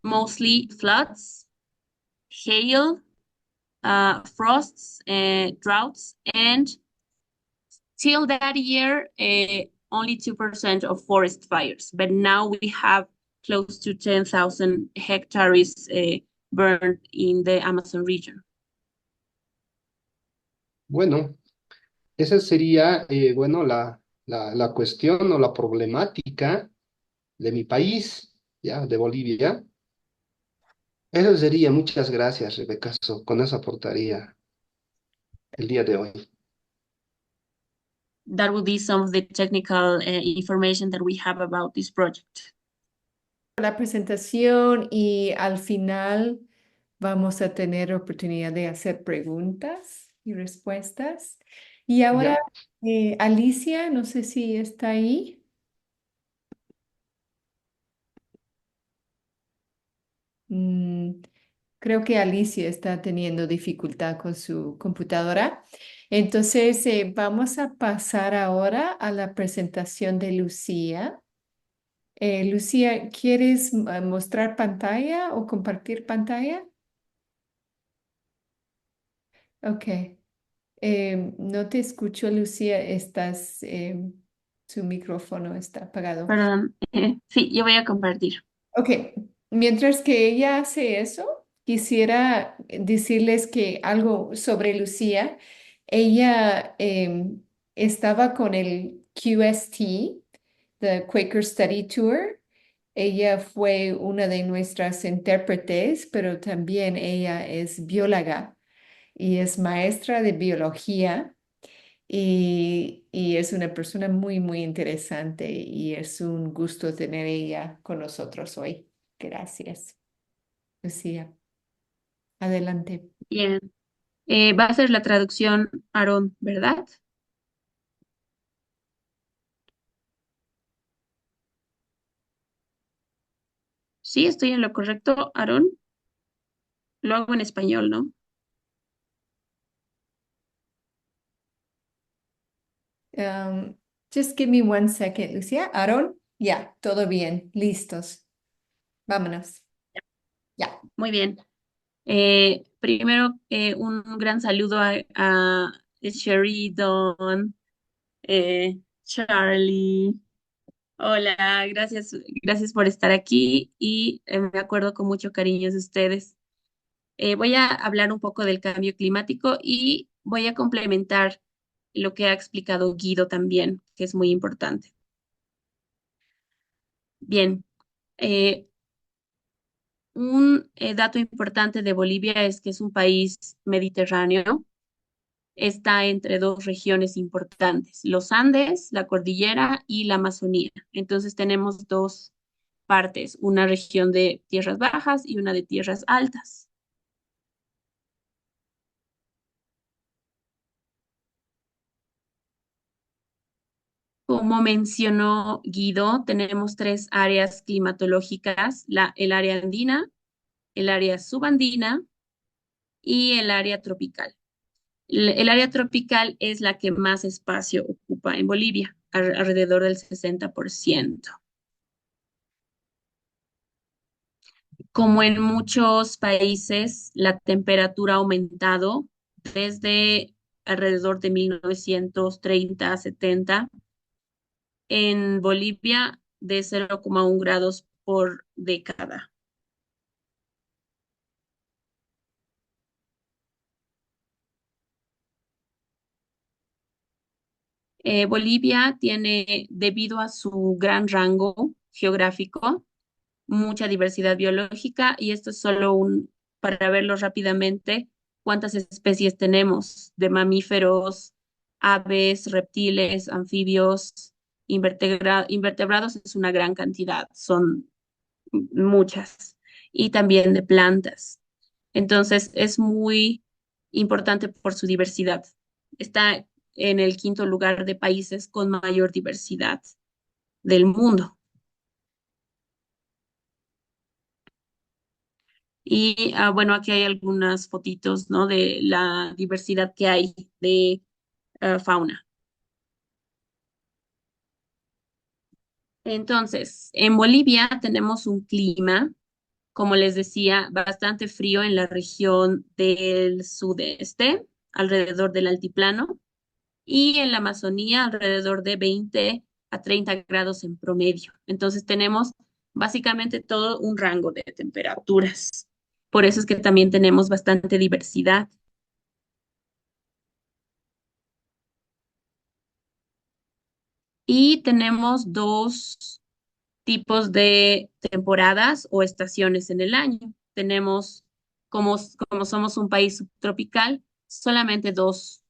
mostly floods, hail, frosts, droughts, and till that year, only 2% of forest fires. But now we have close to 10,000 hectares burned in the Amazon region. Bueno, esa sería, bueno, la cuestión o la problemática de mi país, ya, de Bolivia. Eso sería. Muchas gracias, Rebeca. Con eso aportaría el día de hoy. That would be some of the technical information that we have about this project. La presentación y al final vamos a tener oportunidad de hacer preguntas y respuestas. Y ahora, Ya. Alicia, no sé si está ahí. Mm, creo que Alicia está teniendo dificultad con su computadora. Entonces, vamos a pasar ahora a la presentación de Lucía. Lucía, ¿quieres mostrar pantalla o compartir pantalla? Ok. No te escucho, Lucía. Su micrófono está apagado. Perdón. Sí, yo voy a compartir. Ok, mientras que ella hace eso, quisiera decirles que algo sobre Lucía. Ella estaba con el QST, the Quaker Study Tour. Ella fue una de nuestras intérpretes, pero también ella es bióloga y es maestra de biología. Y es una persona muy, muy interesante y es un gusto tener ella con nosotros hoy. Gracias, Lucía. Adelante. Bien. Va a ser la traducción Aarón, ¿verdad? Sí, estoy en lo correcto, Aarón. Lo hago en español, ¿no? Um, just give me one second, Lucía. Aaron, ya, todo bien, listos. Vámonos. Ya. Muy bien. Primero, un gran saludo a Sheridan, Charlie. Hola, gracias por estar aquí y me acuerdo con mucho cariño de ustedes. Voy a hablar un poco del cambio climático y voy a complementar lo que ha explicado Guido también, que es muy importante. Bien, eh, un dato importante de Bolivia es que es un país mediterráneo. Está entre dos regiones importantes, los Andes, la cordillera y la Amazonía. Entonces tenemos dos partes, una región de tierras bajas y una de tierras altas. Como mencionó Guido, tenemos tres áreas climatológicas, el área andina, el área subandina y el área tropical. El área tropical es la que más espacio ocupa en Bolivia, alrededor del 60%. Como en muchos países, la temperatura ha aumentado desde alrededor de 1930 70. En Bolivia, de 0,1 grados por década. Bolivia tiene, debido a su gran rango geográfico, mucha diversidad biológica y esto es solo para verlo rápidamente, cuántas especies tenemos de mamíferos, aves, reptiles, anfibios, invertebrados es una gran cantidad, son muchas, y también de plantas. Entonces es muy importante por su diversidad. Está en el quinto lugar de países con mayor diversidad del mundo. Y bueno, aquí hay algunas fotitos, ¿no? De la diversidad que hay de fauna. Entonces, en Bolivia tenemos un clima, como les decía, bastante frío en la región del sudeste, alrededor del altiplano, y en la Amazonía alrededor de 20 a 30 grados en promedio. Entonces tenemos básicamente todo un rango de temperaturas. Por eso es que también tenemos bastante diversidad. Y tenemos dos tipos de temporadas o estaciones en el año. Tenemos, como somos un país subtropical, solamente dos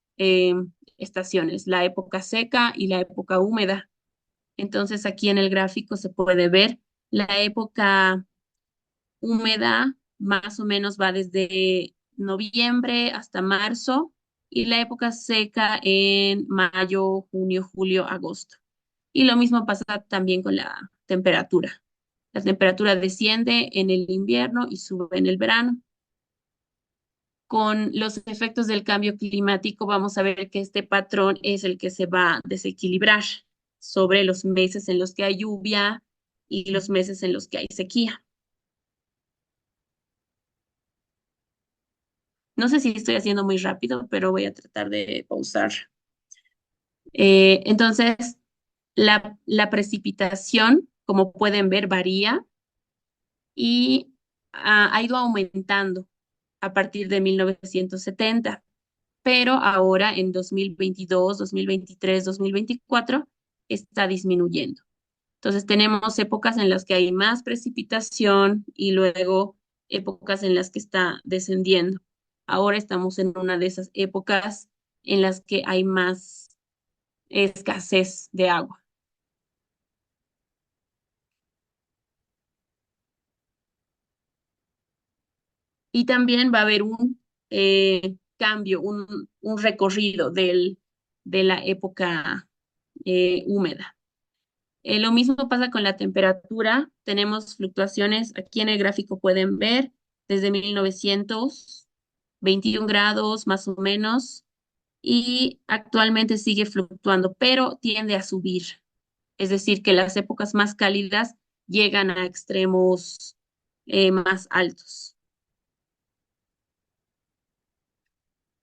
estaciones, la época seca y la época húmeda. Entonces aquí en el gráfico se puede ver la época húmeda más o menos va desde noviembre hasta marzo y la época seca en mayo, junio, julio, agosto. Y lo mismo pasa también con la temperatura. La temperatura desciende en el invierno y sube en el verano. Con los efectos del cambio climático, vamos a ver que este patrón es el que se va a desequilibrar sobre los meses en los que hay lluvia y los meses en los que hay sequía. No sé si estoy haciendo muy rápido, pero voy a tratar de pausar. Entonces, la precipitación, como pueden ver, varía y ha ido aumentando a partir de 1970, pero ahora en 2022, 2023, 2024 está disminuyendo. Entonces tenemos épocas en las que hay más precipitación y luego épocas en las que está descendiendo. Ahora estamos en una de esas épocas en las que hay más escasez de agua. Y también va a haber un cambio, un recorrido de la época húmeda. Lo mismo pasa con la temperatura. Tenemos fluctuaciones, aquí en el gráfico pueden ver, desde 1921 grados más o menos, y actualmente sigue fluctuando, pero tiende a subir. Es decir, que las épocas más cálidas llegan a extremos más altos.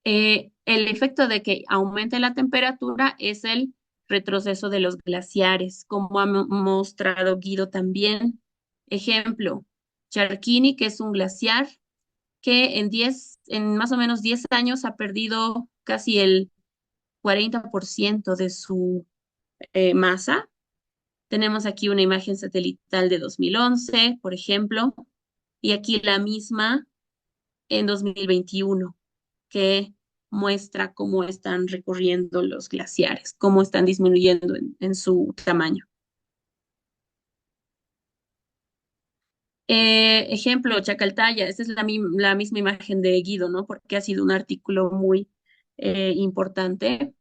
El efecto de que aumente la temperatura es el retroceso de los glaciares, como ha mostrado Guido también. Ejemplo, Charquini, que es un glaciar que en más o menos 10 años ha perdido casi el 40% de su masa. Tenemos aquí una imagen satelital de 2011, por ejemplo, y aquí la misma en 2021, que muestra cómo están recorriendo los glaciares, cómo están disminuyendo en su tamaño. Ejemplo, Chacaltaya, esta es la misma imagen de Guido, ¿no? Porque ha sido un artículo muy importante.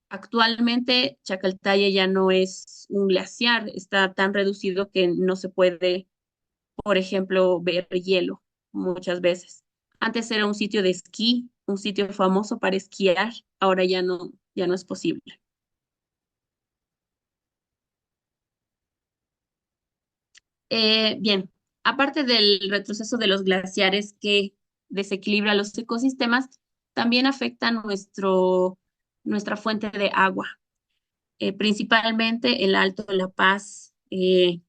Actualmente Chacaltaya ya no es un glaciar, está tan reducido que no se puede, por ejemplo, ver hielo muchas veces. Antes era un sitio de esquí, un sitio famoso para esquiar, ahora ya no es posible. Bien, aparte del retroceso de los glaciares que desequilibra los ecosistemas, también afecta nuestra fuente de agua. Principalmente el Alto de La Paz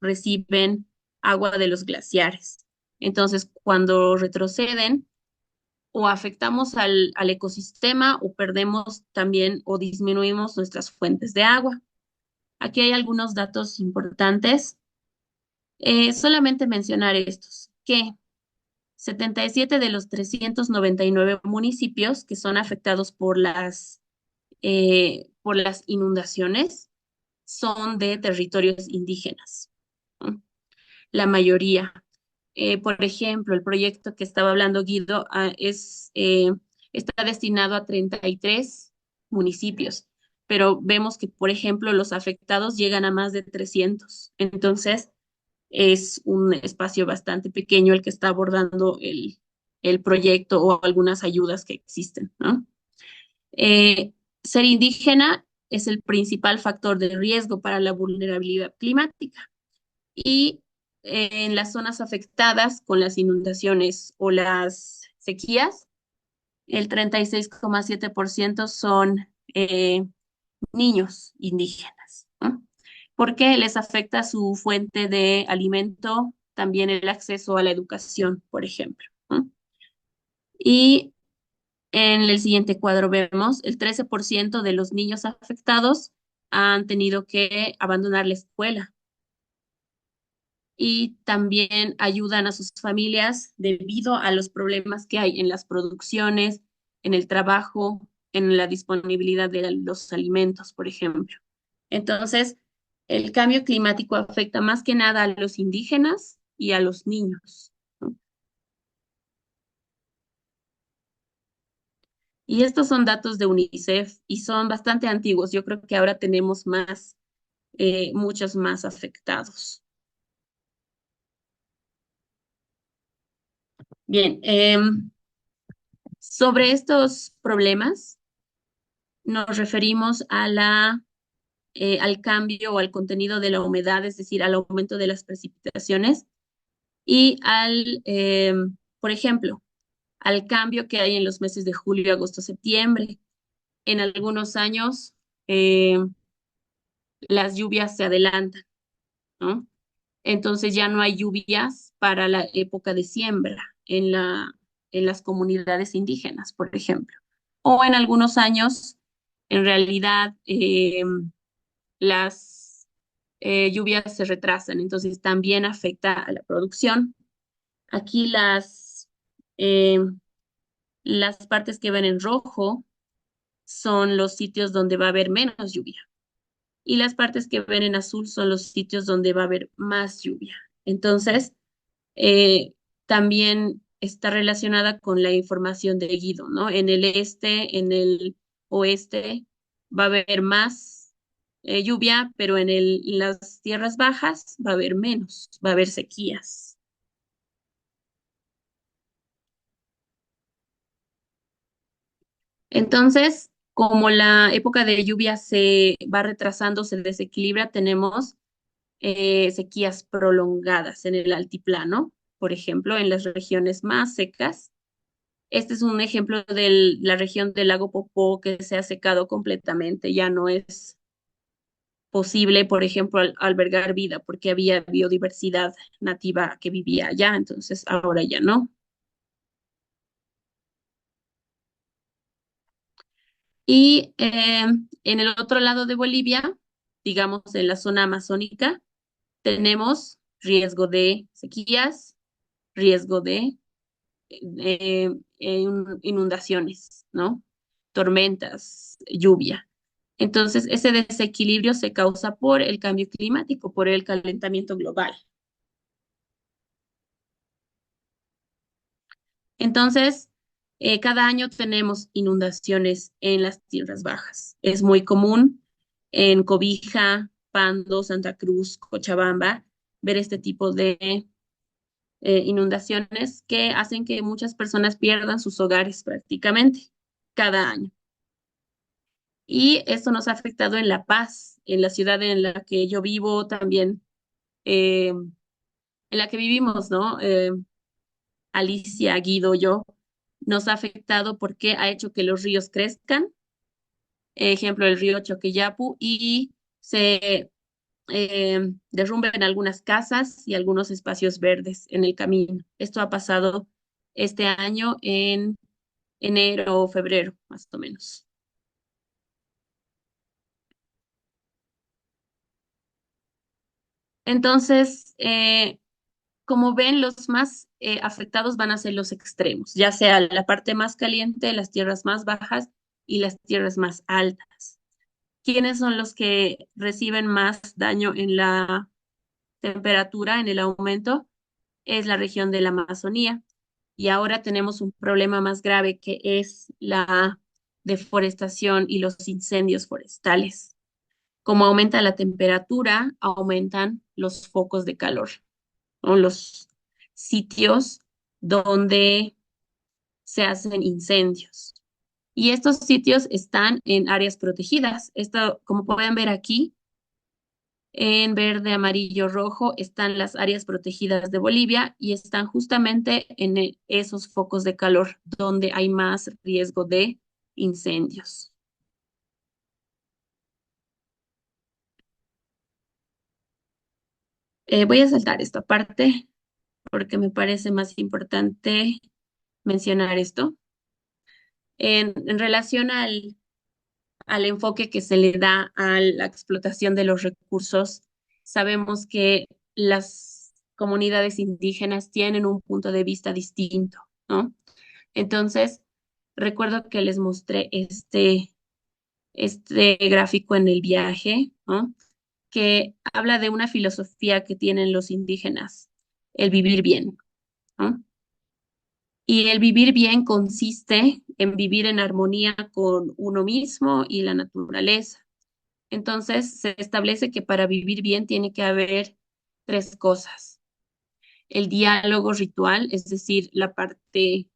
reciben agua de los glaciares. Entonces, cuando retroceden, o afectamos al ecosistema o perdemos también o disminuimos nuestras fuentes de agua. Aquí hay algunos datos importantes. Solamente mencionar estos, que 77 de los 399 municipios que son afectados por las inundaciones son de territorios indígenas, ¿no? La mayoría. Por ejemplo, el proyecto que estaba hablando Guido está destinado a 33 municipios, pero vemos que, por ejemplo, los afectados llegan a más de 300. Entonces, es un espacio bastante pequeño el que está abordando el proyecto o algunas ayudas que existen, ¿no? Eh, Ser indígena es el principal factor de riesgo para la vulnerabilidad climática y en las zonas afectadas con las inundaciones o las sequías, el 36,7% son niños indígenas, ¿no? Porque les afecta su fuente de alimento, también el acceso a la educación, por ejemplo, ¿no? Y en el siguiente cuadro vemos el 13% de los niños afectados han tenido que abandonar la escuela y también ayudan a sus familias debido a los problemas que hay en las producciones, en el trabajo, en la disponibilidad de los alimentos, por ejemplo. Entonces, el cambio climático afecta más que nada a los indígenas y a los niños, ¿no? Y estos son datos de UNICEF y son bastante antiguos. Yo creo que ahora tenemos más, muchos más afectados. Bien, sobre estos problemas nos referimos a al cambio o al contenido de la humedad, es decir, al aumento de las precipitaciones y por ejemplo, al cambio que hay en los meses de julio, agosto, septiembre. En algunos años eh, las lluvias se adelantan, ¿no? Entonces ya no hay lluvias para la época de siembra en las comunidades indígenas, por ejemplo. O en algunos años, en realidad, las lluvias se retrasan, entonces también afecta a la producción. Aquí eh, las partes que ven en rojo son los sitios donde va a haber menos lluvia y las partes que ven en azul son los sitios donde va a haber más lluvia. Entonces, también está relacionada con la información de Guido, ¿no? En el este, en el oeste va a haber más lluvia, pero las tierras bajas va a haber menos, va a haber sequías. Entonces, como la época de lluvia se va retrasando, se desequilibra, tenemos sequías prolongadas en el altiplano, por ejemplo, en las regiones más secas. Este es un ejemplo de la región del lago Popó que se ha secado completamente, ya no es posible, por ejemplo, albergar vida porque había biodiversidad nativa que vivía allá, entonces ahora ya no. Y en el otro lado de Bolivia, digamos en la zona amazónica, tenemos riesgo de sequías, riesgo de inundaciones, ¿no? Tormentas, lluvia. Entonces, ese desequilibrio se causa por el cambio climático, por el calentamiento global. Entonces, cada año tenemos inundaciones en las tierras bajas. Es muy común en Cobija, Pando, Santa Cruz, Cochabamba, ver este tipo de inundaciones que hacen que muchas personas pierdan sus hogares prácticamente cada año. Y esto nos ha afectado en La Paz, en la ciudad en la que yo vivo también, en la que vivimos, ¿no? Alicia, Guido, yo, nos ha afectado porque ha hecho que los ríos crezcan, ejemplo, el río Choqueyapu, y se derrumben algunas casas y algunos espacios verdes en el camino. Esto ha pasado este año en enero o febrero, más o menos. Entonces, como ven, los más afectados van a ser los extremos, ya sea la parte más caliente, las tierras más bajas y las tierras más altas. ¿Quiénes son los que reciben más daño en la temperatura, en el aumento? Es la región de la Amazonía. Y ahora tenemos un problema más grave que es la deforestación y los incendios forestales. Como aumenta la temperatura, aumentan los focos de calor o los sitios donde se hacen incendios. Y estos sitios están en áreas protegidas. Esto, como pueden ver aquí, en verde, amarillo, rojo, están las áreas protegidas de Bolivia y están justamente en esos focos de calor donde hay más riesgo de incendios. Voy a saltar esta parte porque me parece más importante mencionar esto. En relación al enfoque que se le da a la explotación de los recursos, sabemos que las comunidades indígenas tienen un punto de vista distinto, ¿no? Entonces, recuerdo que les mostré este gráfico en el viaje, ¿no? Que habla de una filosofía que tienen los indígenas, el vivir bien, ¿no? Y el vivir bien consiste en vivir en armonía con uno mismo y la naturaleza. Entonces, se establece que para vivir bien tiene que haber tres cosas. El diálogo ritual, es decir, la parte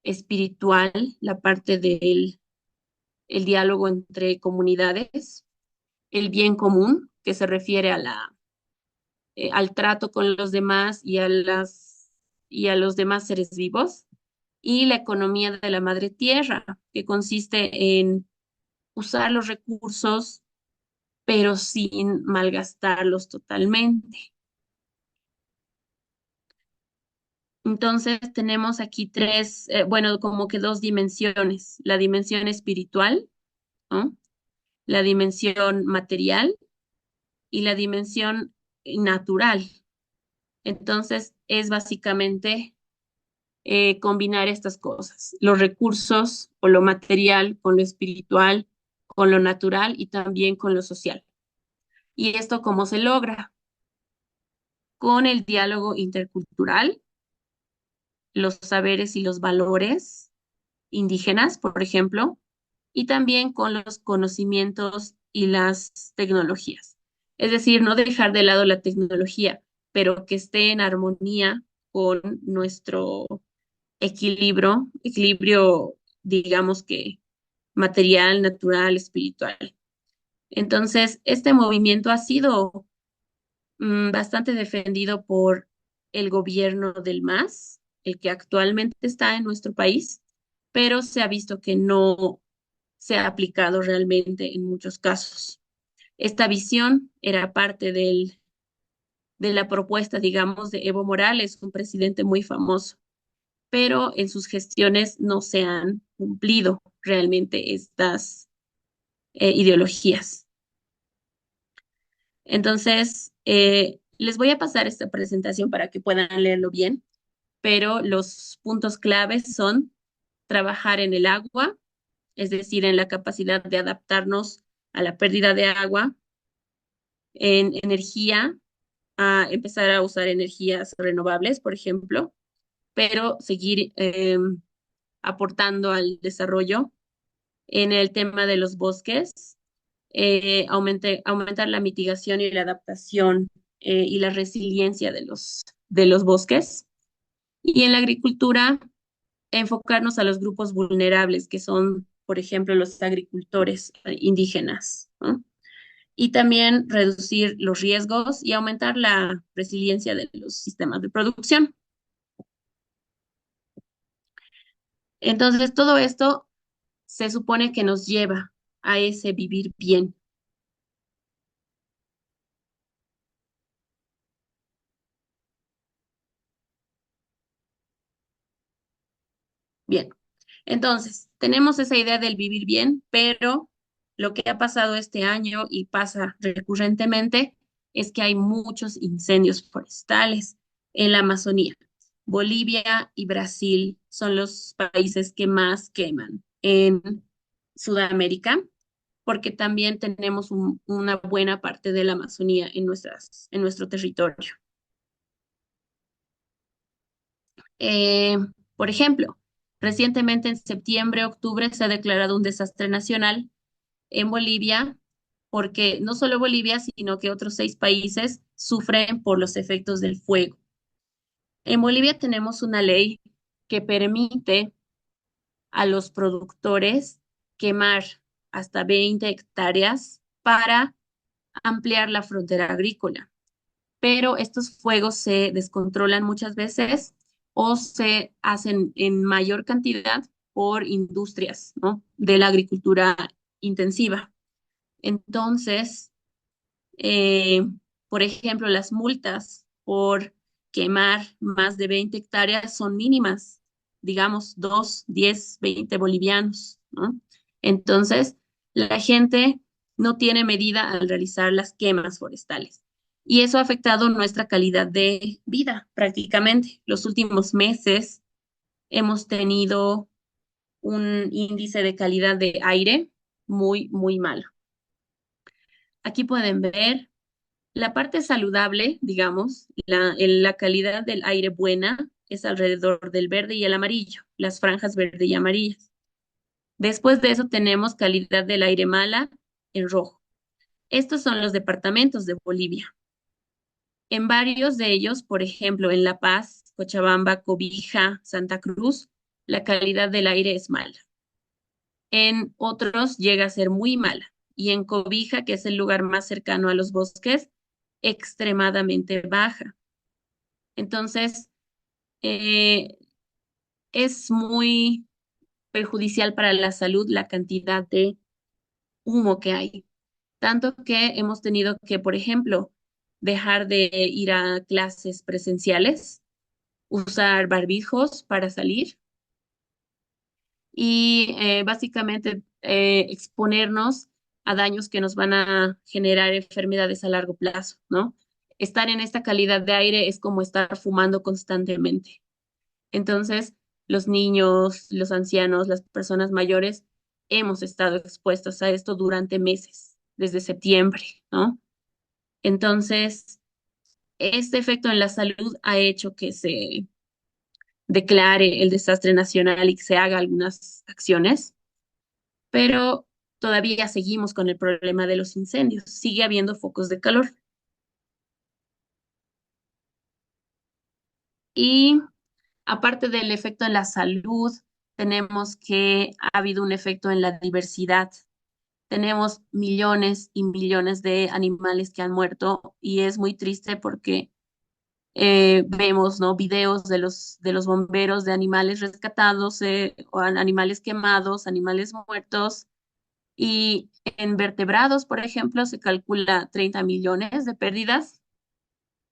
espiritual, la parte del el diálogo entre comunidades, el bien común, que se refiere a al trato con los demás y a los demás seres vivos, y la economía de la madre tierra, que consiste en usar los recursos, pero sin malgastarlos totalmente. Entonces tenemos aquí tres, bueno, como que dos dimensiones, la dimensión espiritual, ¿no? La dimensión material y la dimensión natural. Entonces es básicamente combinar estas cosas, los recursos o lo material con lo espiritual, con lo natural y también con lo social. ¿Y esto cómo se logra? Con el diálogo intercultural, los saberes y los valores indígenas, por ejemplo, y también con los conocimientos y las tecnologías. Es decir, no dejar de lado la tecnología, pero que esté en armonía con nuestro equilibrio, digamos que material, natural, espiritual. Entonces, este movimiento ha sido bastante defendido por el gobierno del MAS, el que actualmente está en nuestro país, pero se ha visto que no se ha aplicado realmente en muchos casos. Esta visión era parte de la propuesta, digamos, de Evo Morales, un presidente muy famoso, pero en sus gestiones no se han cumplido realmente estas ideologías. Entonces, les voy a pasar esta presentación para que puedan leerlo bien, pero los puntos claves son trabajar en el agua, es decir, en la capacidad de adaptarnos a la pérdida de agua, en energía, a empezar a usar energías renovables, por ejemplo, pero seguir aportando al desarrollo en el tema de los bosques, aumentar la mitigación y la adaptación y la resiliencia de los bosques. Y en la agricultura, enfocarnos a los grupos vulnerables, que son, por ejemplo, los agricultores indígenas, ¿no? Y también reducir los riesgos y aumentar la resiliencia de los sistemas de producción. Entonces, todo esto se supone que nos lleva a ese vivir bien. Bien, entonces, tenemos esa idea del vivir bien, pero lo que ha pasado este año y pasa recurrentemente es que hay muchos incendios forestales en la Amazonía. Bolivia y Brasil son los países que más queman en Sudamérica, porque también tenemos una buena parte de la Amazonía en nuestro territorio. Eh, por ejemplo, recientemente en septiembre, octubre, se ha declarado un desastre nacional en Bolivia, porque no solo Bolivia, sino que otros 6 países sufren por los efectos del fuego. En Bolivia tenemos una ley que permite a los productores quemar hasta 20 hectáreas para ampliar la frontera agrícola, pero estos fuegos se descontrolan muchas veces o se hacen en mayor cantidad por industrias, ¿no? De la agricultura intensiva. Entonces, eh, por ejemplo, las multas por quemar más de 20 hectáreas son mínimas, digamos 2, 10, 20 bolivianos, ¿no? Entonces, la gente no tiene medida al realizar las quemas forestales. Y eso ha afectado nuestra calidad de vida prácticamente. Los últimos meses hemos tenido un índice de calidad de aire muy, muy malo. Aquí pueden ver la parte saludable, digamos, la calidad del aire buena es alrededor del verde y el amarillo, las franjas verde y amarillas. Después de eso tenemos calidad del aire mala en rojo. Estos son los departamentos de Bolivia. En varios de ellos, por ejemplo, en La Paz, Cochabamba, Cobija, Santa Cruz, la calidad del aire es mala. En otros llega a ser muy mala. Y en Cobija, que es el lugar más cercano a los bosques, extremadamente baja. Entonces, eh, es muy perjudicial para la salud la cantidad de humo que hay. Tanto que hemos tenido que, por ejemplo, dejar de ir a clases presenciales, usar barbijos para salir y básicamente exponernos a daños que nos van a generar enfermedades a largo plazo, ¿no? Estar en esta calidad de aire es como estar fumando constantemente. Entonces, los niños, los ancianos, las personas mayores, hemos estado expuestos a esto durante meses, desde septiembre, ¿no? Entonces, este efecto en la salud ha hecho que se declare el desastre nacional y que se haga algunas acciones, pero todavía seguimos con el problema de los incendios. Sigue habiendo focos de calor. Y aparte del efecto en la salud, tenemos que ha habido un efecto en la diversidad. Tenemos millones y millones de animales que han muerto y es muy triste porque vemos, ¿no? Videos de los bomberos de animales rescatados, o animales quemados, animales muertos. Y en vertebrados, por ejemplo, se calcula 30 millones de pérdidas,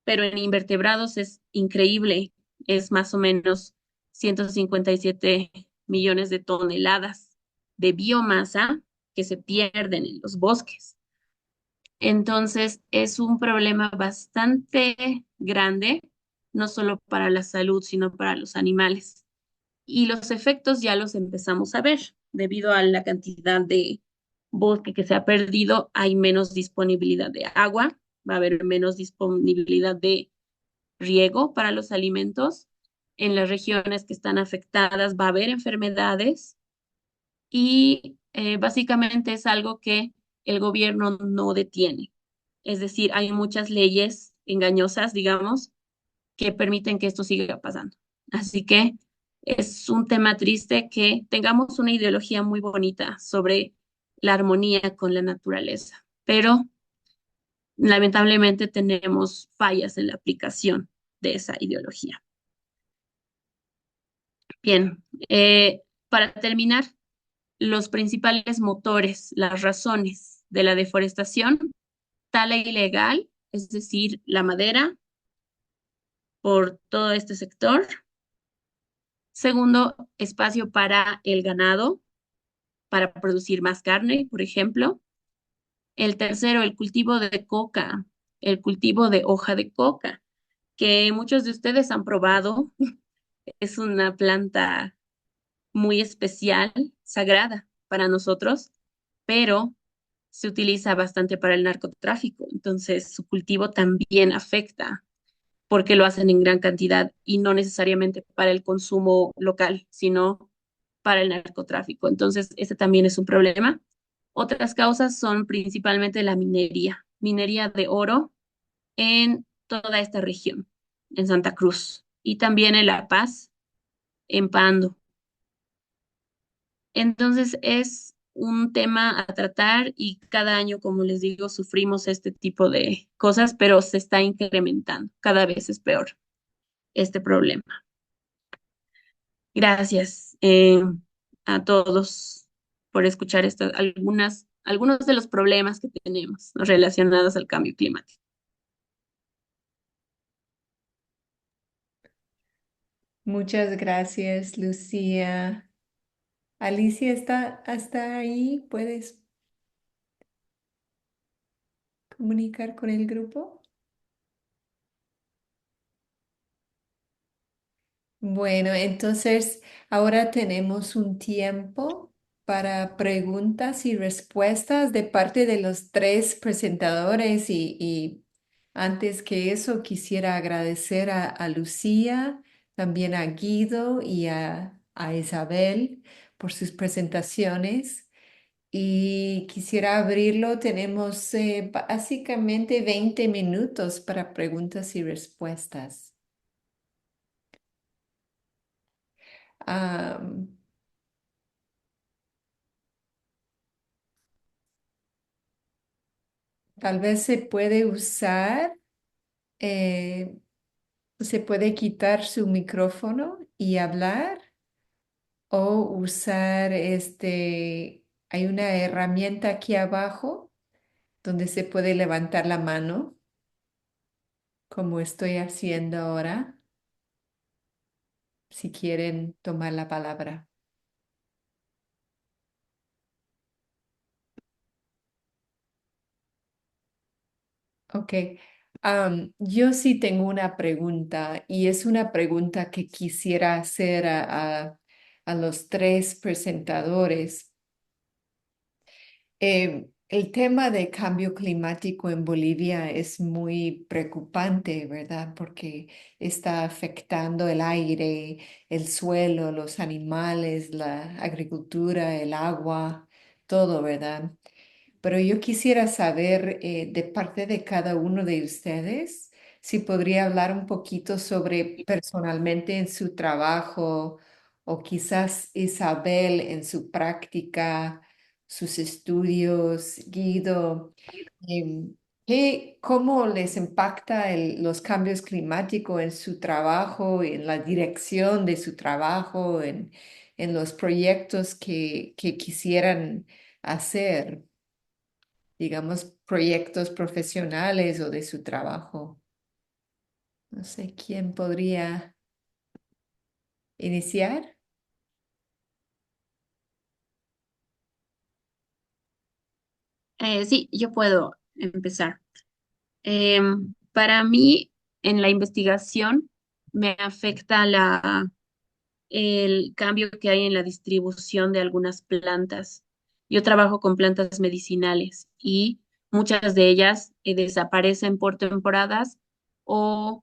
pero en invertebrados es increíble, es más o menos 157 millones de toneladas de biomasa que se pierden en los bosques. Entonces, es un problema bastante grande, no solo para la salud, sino para los animales. Y los efectos ya los empezamos a ver. Debido a la cantidad de bosque que se ha perdido, hay menos disponibilidad de agua, va a haber menos disponibilidad de riego para los alimentos. En las regiones que están afectadas va a haber enfermedades y básicamente es algo que el gobierno no detiene. Es decir, hay muchas leyes engañosas, digamos, que permiten que esto siga pasando. Así que es un tema triste que tengamos una ideología muy bonita sobre la armonía con la naturaleza, pero lamentablemente tenemos fallas en la aplicación de esa ideología. Bien, para terminar, los principales motores, las razones de la deforestación, tala ilegal, es decir, la madera por todo este sector. Segundo, espacio para el ganado, para producir más carne, por ejemplo. El tercero, el cultivo de coca, el cultivo de hoja de coca, que muchos de ustedes han probado. Es una planta muy especial, sagrada para nosotros, pero se utiliza bastante para el narcotráfico. Entonces, su cultivo también afecta porque lo hacen en gran cantidad y no necesariamente para el consumo local, sino para el narcotráfico. Entonces, ese también es un problema. Otras causas son principalmente la minería de oro en toda esta región, en Santa Cruz y también en La Paz, en Pando. Entonces es un tema a tratar y cada año, como les digo, sufrimos este tipo de cosas, pero se está incrementando. Cada vez es peor este problema. Gracias a todos por escuchar algunos de los problemas que tenemos, ¿no?, relacionados al cambio climático. Muchas gracias, Lucía. Alicia, ¿está hasta ahí? ¿Puedes comunicar con el grupo? Bueno, entonces ahora tenemos un tiempo para preguntas y respuestas de parte de los tres presentadores y antes que eso quisiera agradecer a Lucía también a Guido y a Isabel por sus presentaciones. Y quisiera abrirlo. Tenemos básicamente 20 minutos para preguntas y respuestas. Am, Tal vez se puede usar, eh, se puede quitar su micrófono y hablar o usar hay una herramienta aquí abajo donde se puede levantar la mano, como estoy haciendo ahora, si quieren tomar la palabra. Ok. Yo sí tengo una pregunta y es una pregunta que quisiera hacer a los tres presentadores. El tema de cambio climático en Bolivia es muy preocupante, ¿verdad? Porque está afectando el aire, el suelo, los animales, la agricultura, el agua, todo, ¿verdad? Pero yo quisiera saber de parte de cada uno de ustedes si podría hablar un poquito sobre personalmente en su trabajo o quizás Isabel en su práctica, sus estudios, Guido, cómo les impacta los cambios climáticos en su trabajo, en la dirección de su trabajo, en los proyectos que quisieran hacer, digamos, proyectos profesionales o de su trabajo. No sé quién podría iniciar. Sí, yo puedo empezar. Para mí, en la investigación, me afecta el cambio que hay en la distribución de algunas plantas. Yo trabajo con plantas medicinales y muchas de ellas desaparecen por temporadas o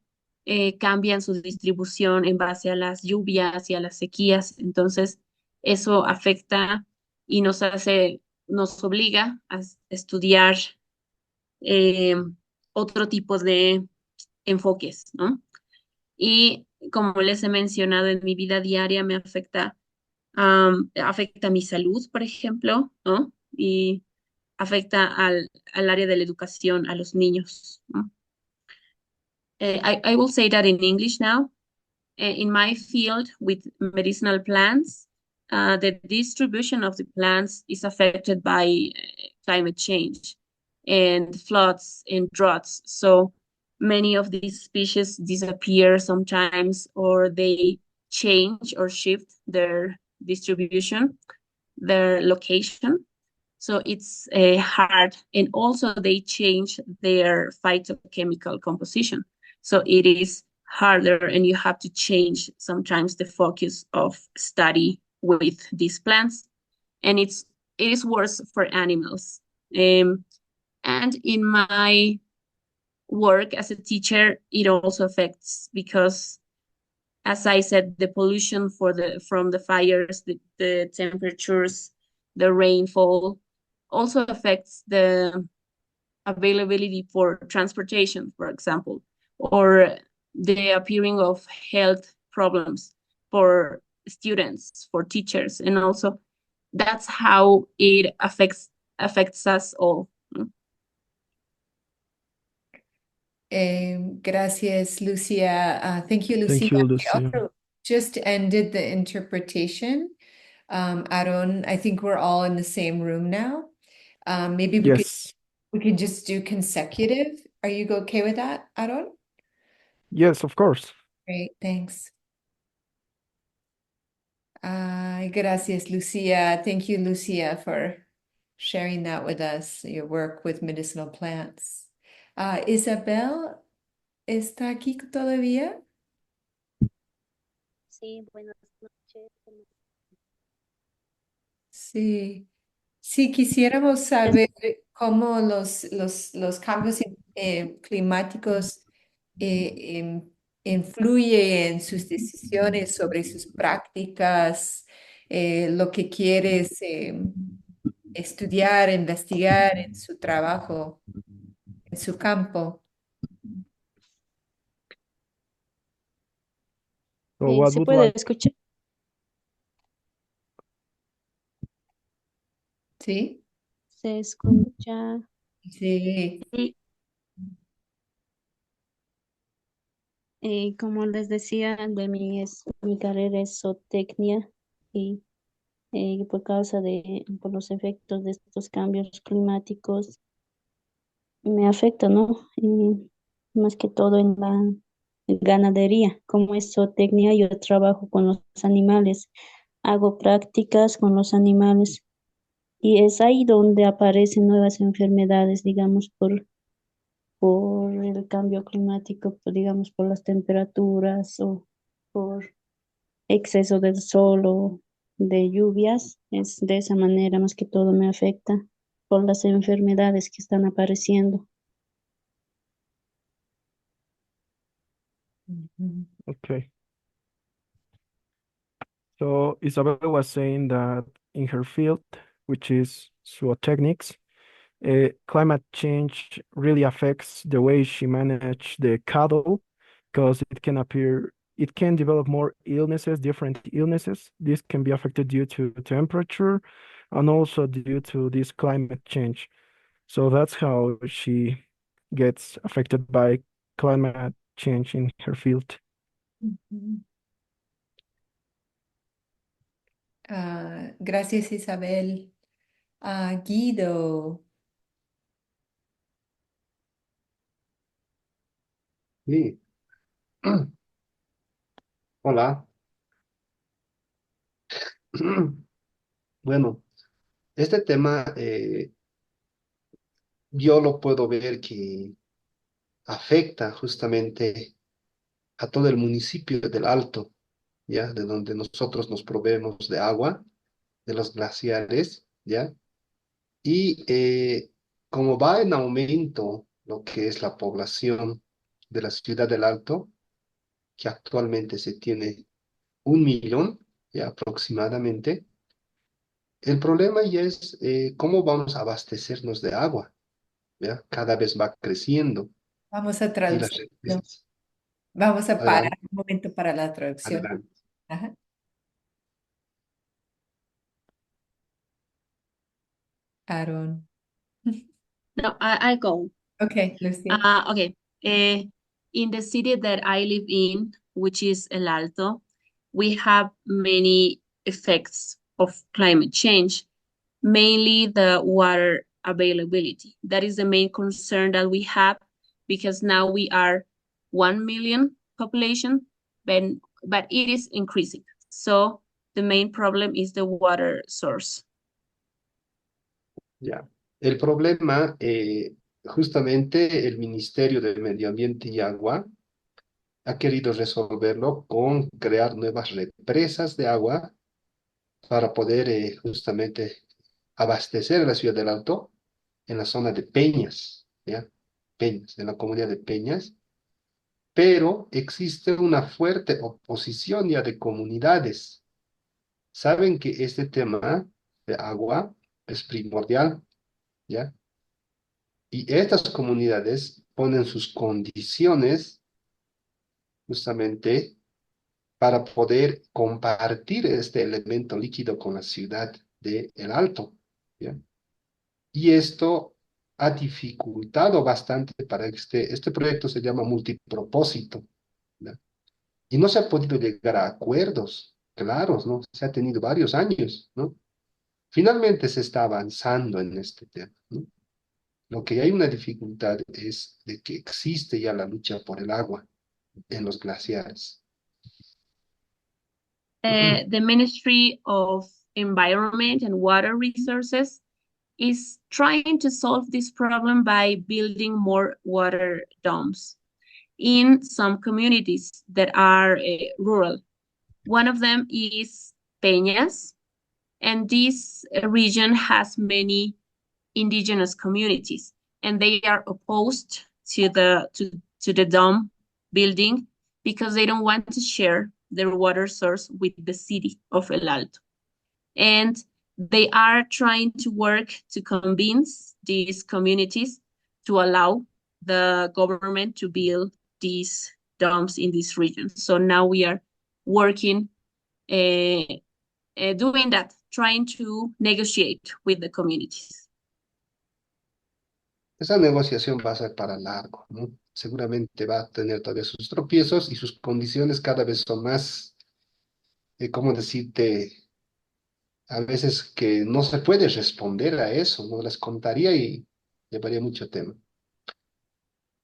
cambian su distribución en base a las lluvias y a las sequías. Entonces, eso afecta y nos obliga a estudiar eh, otro tipo de enfoques, ¿no? Y como les he mencionado en mi vida diaria, me afecta mi salud, por ejemplo, ¿no? Y afecta al área de la educación, a los niños, ¿no? I will say that in English now. In my field with medicinal plants, the distribution of the plants is affected by climate change and floods and droughts. So many of these species disappear sometimes, or they change or shift their distribution, their location. So it's hard. And also, they change their phytochemical composition. So it is harder, and you have to change sometimes the focus of study with these plants. And it is worse for animals. And in my work as a teacher, it also affects because, as I said, the pollution from the fires, the temperatures, the rainfall also affects the availability for transportation, for example, or the appearing of health problems for students, for teachers, and also that's how it affects us all. Gracias, Lucia. Thank you, Lucia. Thank you, We Lucia. also just ended the interpretation. Aaron, I think we're all in the same room now. Maybe Yes, we could just do consecutive. Are you okay with that, Aaron? yes, of course. Great, thanks. Gracias, Lucia. Thank you, Lucia, for sharing that with us, your work with medicinal plants. Isabel, ¿está aquí todavía? Sí, buenas noches. Sí. Sí, quisiéramos saber cómo los cambios climáticos influye en sus decisiones sobre sus prácticas, lo que quieres estudiar, investigar en su trabajo, en su campo. So what ¿Se would puede like, escuchar? ¿Sí? Se escucha. Sí. Sí, Como les decía, mi carrera es zootecnia y por los efectos de estos cambios climáticos me afecta, ¿no? Y más que todo en la ganadería. Como es zootecnia, yo trabajo con los animales, hago prácticas con los animales y es ahí donde aparecen nuevas enfermedades, digamos, por el cambio climático, digamos, por las temperaturas o por exceso del sol o de lluvias. Es de esa manera más que todo me afecta por las enfermedades que están apareciendo. Ujú. okay. So Isabel was saying that in her field, which is zootechnics, climate change really affects the way she manage the cattle because it can develop more illnesses, different illnesses. This can be affected due to temperature and also due to this climate change. So that's how she gets affected by climate change in her field. Ujú. Gracias, Isabel. Guido. Sí. Hola. Bueno, este tema yo lo puedo ver que afecta justamente a todo el municipio del Alto, ¿ya? De donde nosotros nos proveemos de agua, de los glaciares, ¿ya? Y como va en aumento lo que es la población de la ciudad del Alto, que actualmente se tiene 1 millón, ya aproximadamente, el problema ya es cómo vamos a abastecernos de agua, ¿ya? Cada vez va creciendo Vamos a y las traducirlo. represas. Vamos a parar Adelante, un momento para la traducción. adelante. Ajá. Aaron. no, I go. Okay, Lucia. Okay. In the city that I live in, which is El Alto, we have many effects of climate change, mainly the water availability. That is the main concern that we have because now we are 1 million population, but it is increasing. So the main problem is the water source. Ya. El problema, justamente el Ministerio de Medio Ambiente y Agua ha querido resolverlo con crear nuevas represas de agua para poder justamente abastecer a la ciudad del Alto en la zona de Peñas, ¿ya? Peñas, en la comunidad de Peñas, pero existe una fuerte oposición ya de comunidades. Saben que este tema de agua es primordial, ¿ya? Y estas comunidades ponen sus condiciones justamente para poder compartir este elemento líquido con la ciudad de El Alto, ¿ya? Y esto ha dificultado bastante para este proyecto se llama multipropósito, ¿ya? Y no se ha podido llegar a acuerdos claros, ¿no? Se ha tenido varios años, ¿no? Finalmente se está avanzando en este tema, ¿no? Lo que hay una dificultad es de que existe ya la lucha por el agua en los glaciares. The Ministry of Environment and Water Resources is trying to solve this problem by building more water domes in some communities that are rural. One of them is Peñas, and this region has many indigenous communities, and they are opposed to the dome building because they don't want to share their water source with the city of El Alto. And they are trying to work to convince these communities to allow the government to build these dams in this region. So now we are working, doing that, trying to negotiate with the communities. Esa negociación va a ser para largo, ¿no? Seguramente va a tener todavía sus tropiezos y sus condiciones cada vez son más, ¿cómo decirte? A veces que no se puede responder a eso, no les contaría y llevaría mucho tema.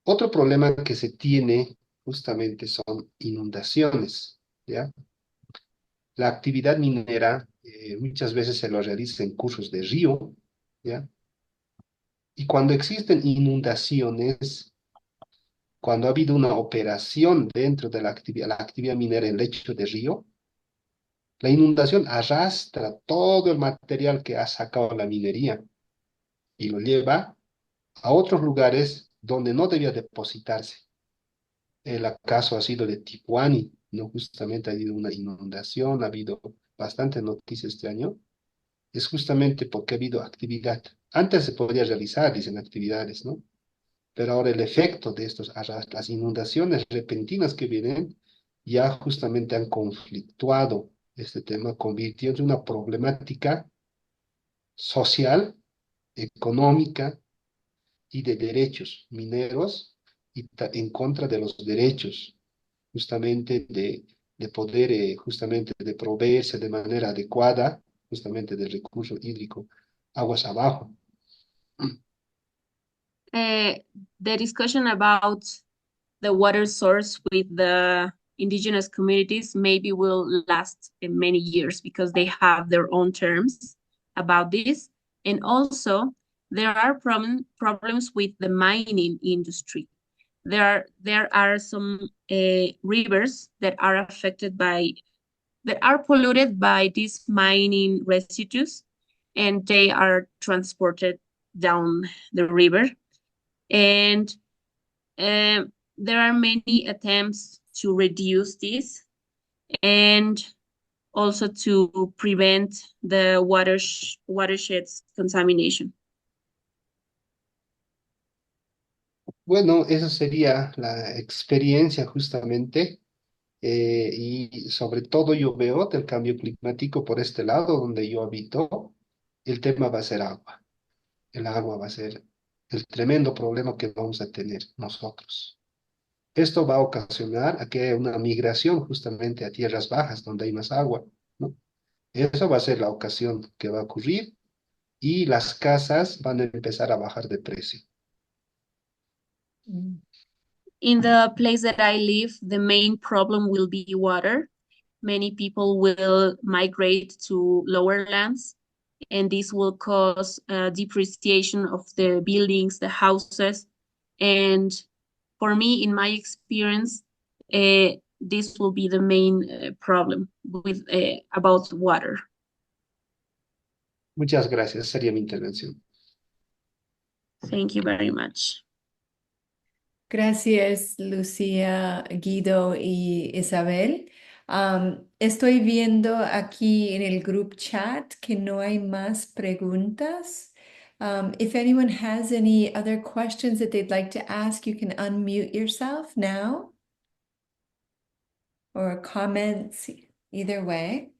Otro problema que se tiene justamente son inundaciones, ¿ya? La actividad minera muchas veces se lo realiza en cursos de río, ¿ya? Y cuando existen inundaciones, cuando ha habido una operación dentro de la actividad minera en lecho de río, la inundación arrastra todo el material que ha sacado la minería y lo lleva a otros lugares donde no debía depositarse. El caso ha sido de Tipuani, ¿no? Justamente ha habido una inundación, ha habido bastante noticias este año. Es justamente porque ha habido actividad. Antes se podía realizar, dicen, actividades, ¿no? Pero ahora el efecto de estos, las inundaciones repentinas que vienen, ya justamente han conflictuado este tema, convirtiendo en una problemática social, económica y de derechos mineros y en contra de los derechos justamente de poder, justamente de proveerse de manera adecuada, justamente del recurso hídrico, aguas abajo. The discussion about the water source with the indigenous communities maybe will last many years because they have their own terms about this. And also, there are problems with the mining industry. There are some rivers that are affected by, that are polluted by these mining residues, and they are transported down the river. And there are many attempts to reduce this and also to prevent the watershed's contamination. Bueno, esa sería la experiencia justamente, y sobre todo yo veo del cambio climático por este lado donde yo habito, el tema va a ser agua. El agua va a ser el tremendo problema que vamos a tener nosotros. Esto va a ocasionar a que haya una migración justamente a tierras bajas donde hay más agua, ¿no? Eso va a ser la ocasión que va a ocurrir y las casas van a empezar a bajar de precio. In the place that I live, the main problem will be water. Many people will migrate to lower lands, and this will cause depreciation of the buildings, the houses. And for me, in my experience, this will be the main problem with about water. Muchas gracias, sería mi intervención. Thank you very much. Gracias, Lucía, Guido y Isabel. Estoy viendo aquí en el group chat que no hay más preguntas. If anyone has any other questions that they'd like to ask, you can unmute yourself now. Or comments, either way.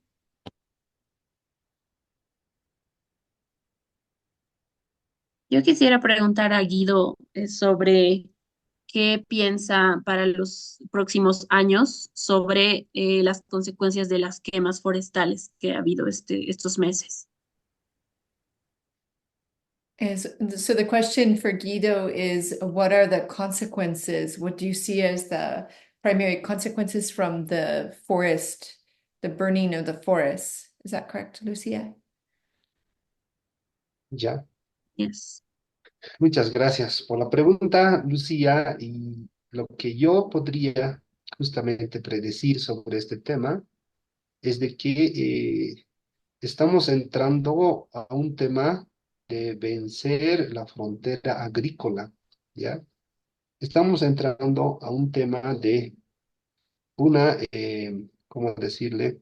Yo quisiera preguntar a Guido sobre qué piensa para los próximos años sobre las consecuencias de las quemas forestales que ha habido estos meses. So the question for Guido is, what are the consequences? What do you see as the primary consequences from the forest, the burning of the forests? Is that correct, Lucia? Ya. Yes. Muchas gracias por la pregunta, Lucía. Y lo que yo podría justamente predecir sobre este tema es de que estamos entrando a un tema de vencer la frontera agrícola, ¿ya? Estamos entrando a un tema de una, ¿cómo decirle?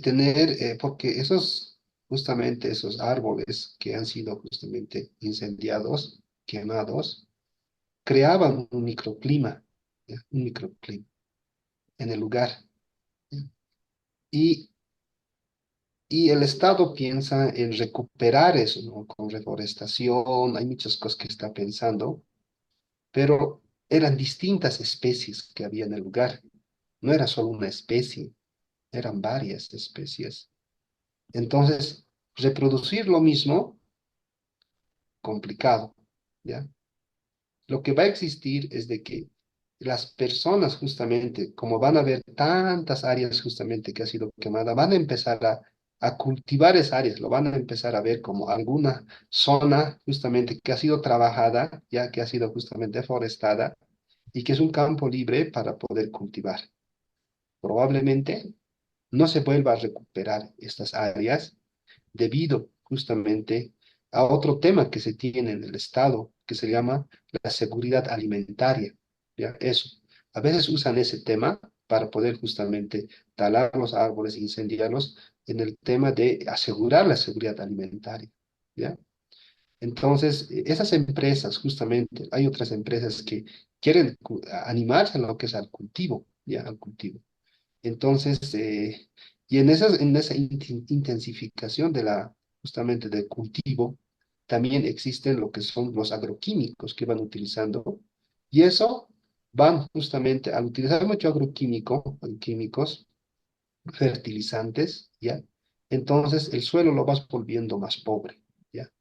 Tener, porque justamente esos árboles que han sido justamente incendiados, quemados, creaban un microclima, ¿ya? Un microclima en el lugar. ¿Ya? Y, y el Estado piensa en recuperar eso, ¿no? Con reforestación, hay muchas cosas que está pensando, pero eran distintas especies que había en el lugar. No era solo una especie, eran varias especies. Entonces, reproducir lo mismo, complicado, ¿ya? Lo que va a existir es de que las personas justamente, como van a haber tantas áreas justamente que ha sido quemada, van a empezar a cultivar esas áreas, lo van a empezar a ver como alguna zona justamente que ha sido trabajada, ya que ha sido justamente deforestada y que es un campo libre para poder cultivar. Probablemente no se vuelva a recuperar estas áreas debido justamente a otro tema que se tiene en el Estado, que se llama la seguridad alimentaria. ¿Ya? Eso. A veces usan ese tema para poder justamente talar los árboles, incendiarlos, en el tema de asegurar la seguridad alimentaria. ¿Ya? Entonces, esas empresas, justamente, hay otras empresas que quieren animarse a lo que es al cultivo, ¿ya? Al cultivo. Entonces, y en esa intensificación de justamente del cultivo, también existen lo que son los agroquímicos que van utilizando, y eso van justamente al utilizar mucho químicos, fertilizantes, ¿ya? Entonces el suelo lo vas volviendo más pobre, ¿ya?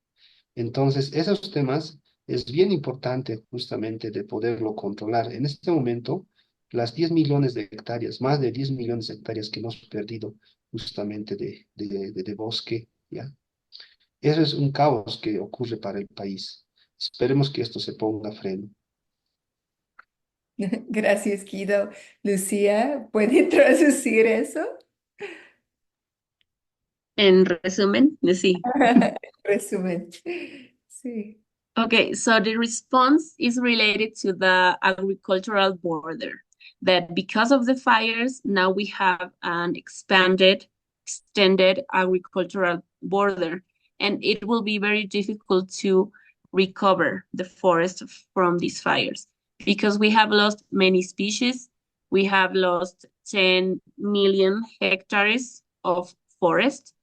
Entonces, esos temas es bien importante justamente de poderlo controlar. En este momento, las 10 millones de hectáreas, más de 10 millones de hectáreas que hemos perdido justamente de bosque, ¿ya? Eso es un caos que ocurre para el país. Esperemos que esto se ponga freno. Gracias, Guido. Lucía, ¿puede traducir eso? En resumen, sí. Resumen. Sí. Okay, so the response is related to the agricultural border. That because of the fires, now we have an extended agricultural border, and it will be very difficult to recover the forest from these fires because we have lost many species. We have lost 10 million hectares of forest,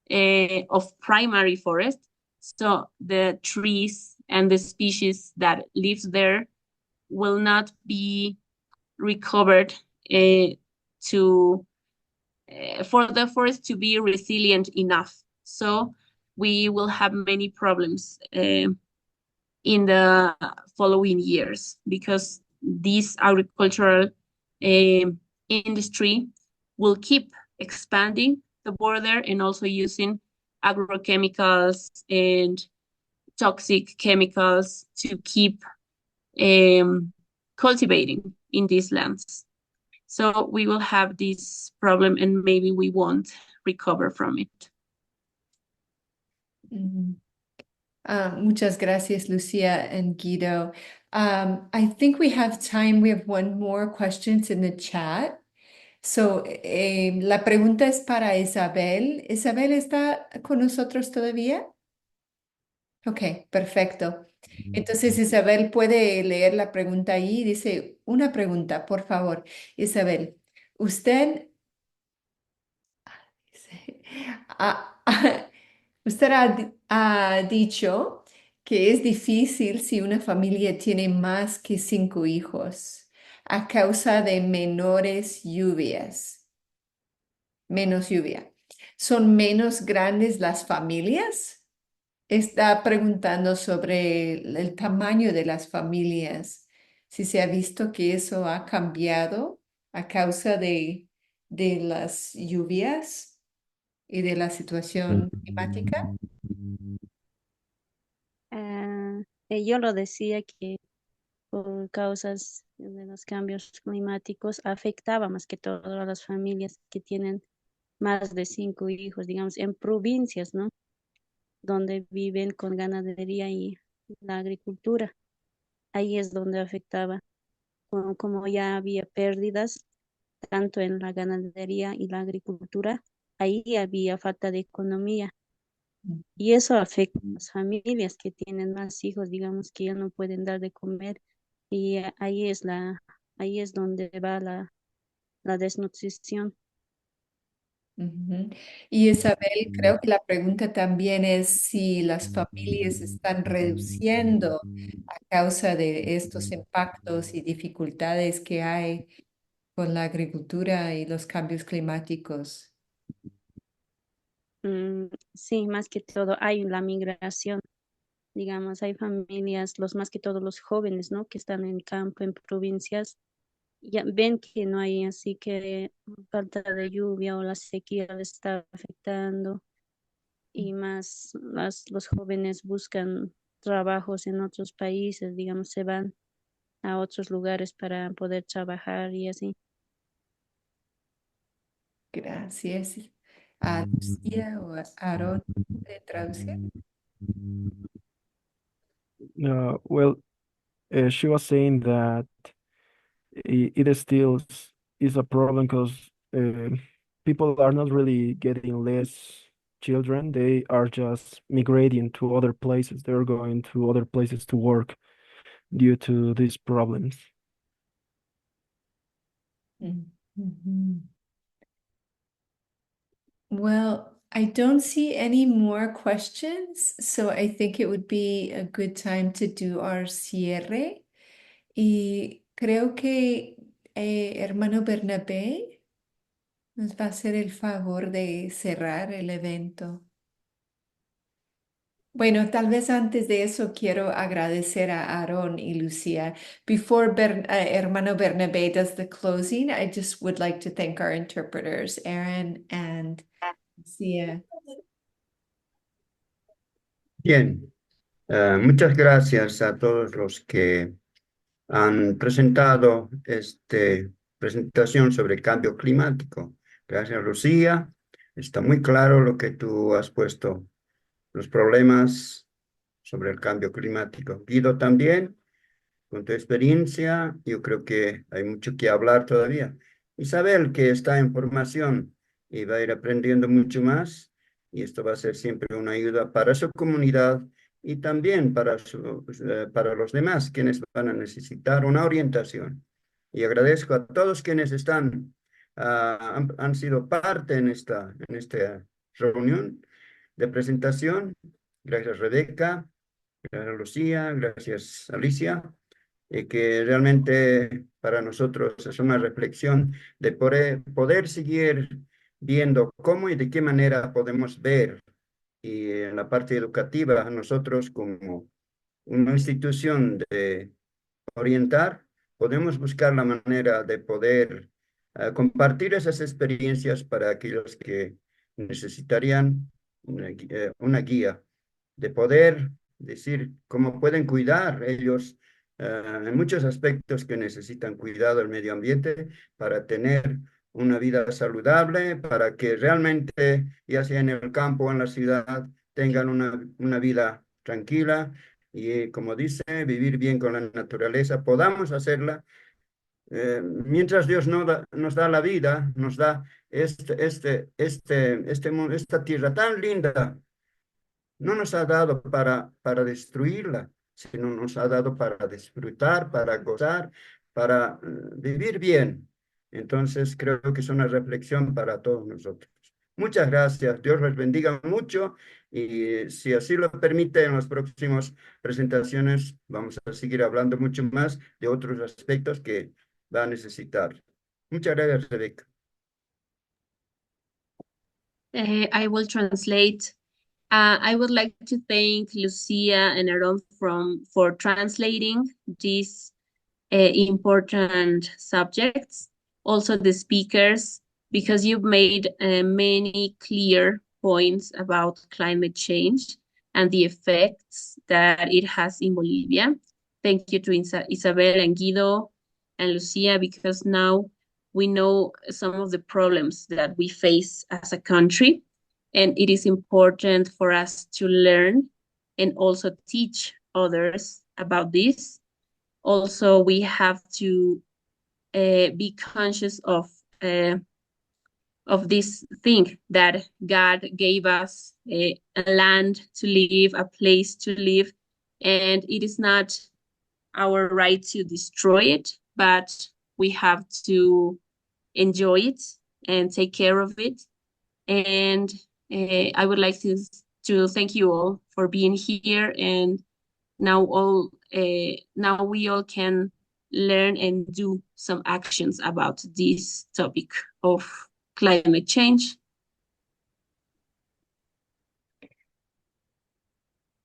of primary forest. So the trees and the species that live there will not be recovered to for the forest to be resilient enough. So we will have many problems in the following years because this agricultural industry will keep expanding the border and also using agrochemicals and toxic chemicals to keep cultivating in these lands. So we will have this problem and maybe we won't recover from it. Mhm. Muchas gracias, Lucia and Guido. I think we have time. We have one more questions in the chat. So, la pregunta es para Isabel. ¿Isabel está con nosotros todavía? Ok, perfecto. Entonces, Isabel puede leer la pregunta ahí. Dice, una pregunta, por favor. Isabel, usted, ah, usted ha dicho que es difícil si una familia tiene más que 5 hijos a causa de menos lluvia. ¿Son menos grandes las familias? Está preguntando sobre el tamaño de las familias, si se ha visto que eso ha cambiado a causa de las lluvias y de la situación climática. Ah, yo lo decía que por causas de los cambios climáticos afectaba más que todo a las familias que tienen más de 5 hijos, digamos, en provincias, ¿no? Donde viven con ganadería y la agricultura. Ahí es donde afectaba. como ya había pérdidas tanto en la ganadería y la agricultura, ahí había falta de economía. Y eso afecta a las familias que tienen más hijos, digamos que ya no pueden dar de comer. Y ahí es donde va la desnutrición. Ujú. Y Isabel, creo que la pregunta también es si las familias están reduciendo a causa de estos impactos y dificultades que hay con la agricultura y los cambios climáticos. Sí, más que todo hay la migración, digamos, hay familias, más que todo los jóvenes, ¿no? Que están en campo, en provincias, ya ven que no hay, así que falta de lluvia o la sequía les está afectando y los jóvenes buscan trabajos en otros países, digamos, se van a otros lugares para poder trabajar y así. Gracias. A Lucía o a Aaron de traducir. Well, she was saying that it still is a problem because people are not really getting less children. They are just migrating to other places. They're going to other places to work due to these problems. Mhm. Well, I don't see any more questions, so I think it would be a good time to do our cierre. Y creo que hermano Bernabé nos va a hacer el favor de cerrar el evento. Bueno, tal vez antes de eso quiero agradecer a Aaron y Lucía. Before hermano Bernabé does the closing, I just would like to thank our interpreters, Aaron and Lucía. Bien, muchas gracias a todos los que han presentado esta presentación sobre el cambio climático. Gracias, Lucía. Está muy claro lo que tú has puesto, los problemas sobre el cambio climático. Guido también, con tu experiencia, yo creo que hay mucho que hablar todavía. Isabel, que está en formación y va a ir aprendiendo mucho más, y esto va a ser siempre una ayuda para su comunidad y también para los demás, quienes van a necesitar una orientación. Y agradezco a todos quienes han sido parte en esta reunión de presentación. Gracias, Rebeca. Gracias, Lucía. Gracias, Alicia. Que realmente para nosotros es una reflexión de poder seguir viendo cómo y de qué manera podemos ver, y en la parte educativa nosotros como una institución de orientar, podemos buscar la manera de poder compartir esas experiencias para aquellos que necesitarían una guía, de poder decir cómo pueden cuidar ellos en muchos aspectos que necesitan cuidado del medio ambiente para tener una vida saludable, para que realmente, ya sea en el campo o en la ciudad, tengan una vida tranquila y, como dice, vivir bien con la naturaleza, podamos hacerla. Mientras Dios nos da la vida, nos da esta tierra tan linda, no nos ha dado para destruirla, sino nos ha dado para disfrutar, para gozar, para vivir bien. Entonces, creo que es una reflexión para todos nosotros. Muchas gracias. Dios les bendiga mucho, y si así lo permite, en las próximas presentaciones vamos a seguir hablando mucho más de otros aspectos que va a necesitar. Muchas gracias, Rebeca. I will translate. I would like to thank Lucia and Aaron for translating these important subjects. Also the speakers, because you've made many clear points about climate change and the effects that it has in Bolivia. Thank you to Isabel and Guido and Lucia, because now we know some of the problems that we face as a country, and it is important for us to learn and also teach others about this. also we have to be conscious of this thing that God gave us a land to live, a place to live, and it is not our right to destroy it, but we have to enjoy it and take care of it. And I would like to thank you all for being here, and now we all can learn and do some actions about this topic of climate change.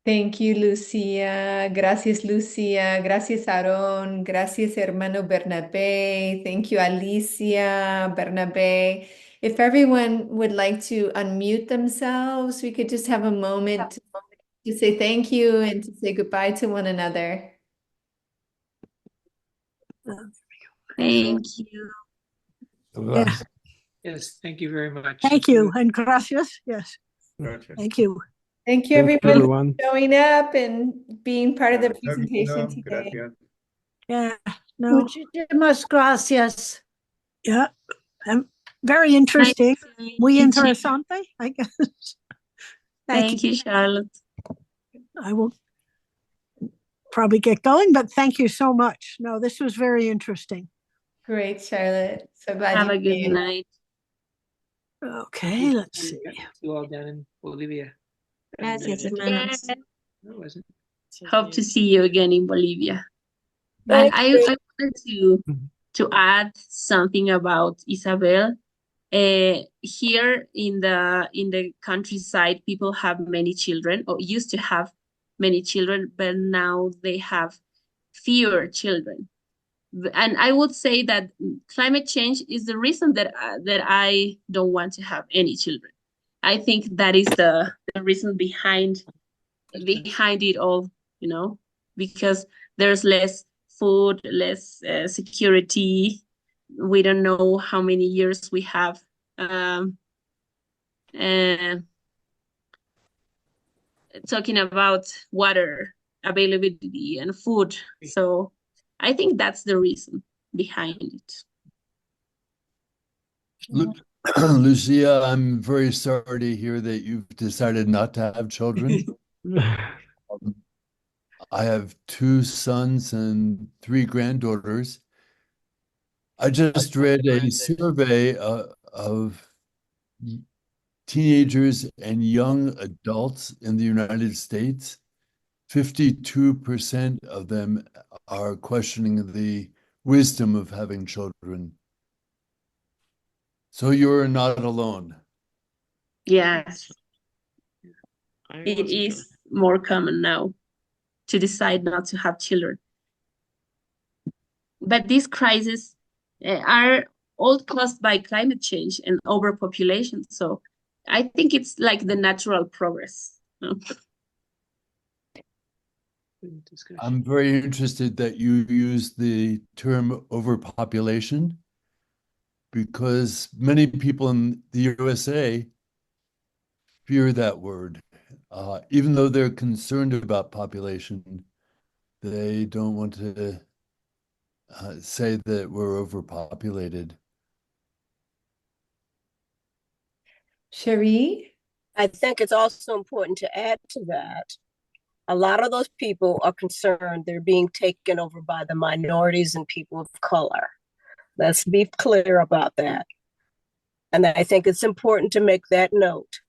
Thank you, Lucia. Gracias, Lucia. Gracias, Aaron. Gracias, hermano Bernabé. Thank you, Alicia, Bernabé. If everyone would like to unmute themselves, we could just have a moment to say thank you and to say goodbye to one another. Thank you. Yes. Yes, thank you very much. Thank you, and gracias. Yes, Gracias. thank you. Thank you, Thank you, everyone, everyone. for showing up and being part of the Hasta presentation luego. today. Gracias. Yeah, no, Muchísimas gracias. yeah, very interesting. Muy Nice to meet you. interesante, I guess. Thank you. Thank you, Charlotte. I will probably get going, but thank you so much. No, this was very interesting. Great, Charlotte. So glad Have you a good came. night. Okay, let's see. You all down in Bolivia. Gracias, hermanos. No, it wasn't. Hope to see you again in Bolivia. Thank But I you. wanted to add something about Isabel. Here in the countryside, people have many children, or used to have many children, but now they have fewer children. And I would say that climate change is the reason that I don't want to have any children. I think that is the reason behind it all, because there's less food, less security. We don't know how many years we have. Talking about water availability and food. So I think that's the reason behind it. Lucia, I'm very sorry to hear that you've decided not to have children. I have 2 sons and 3 granddaughters. I just read a survey of teenagers and young adults in the United States. 52% of them are questioning the wisdom of having children. So you're not alone. Yes. It is more common now to decide not to have children. But these crises are all caused by climate change and overpopulation. So I think it's like the natural progress. I'm very interested that you use the term overpopulation, because many people in the USA fear that word. Even though they're concerned about population, they don't want to say that we're overpopulated. Cherie? I think it's also important to add to that. A lot of those people are concerned they're being taken over by the minorities and people of color. Let's be clear about that. And I think it's important to make that note.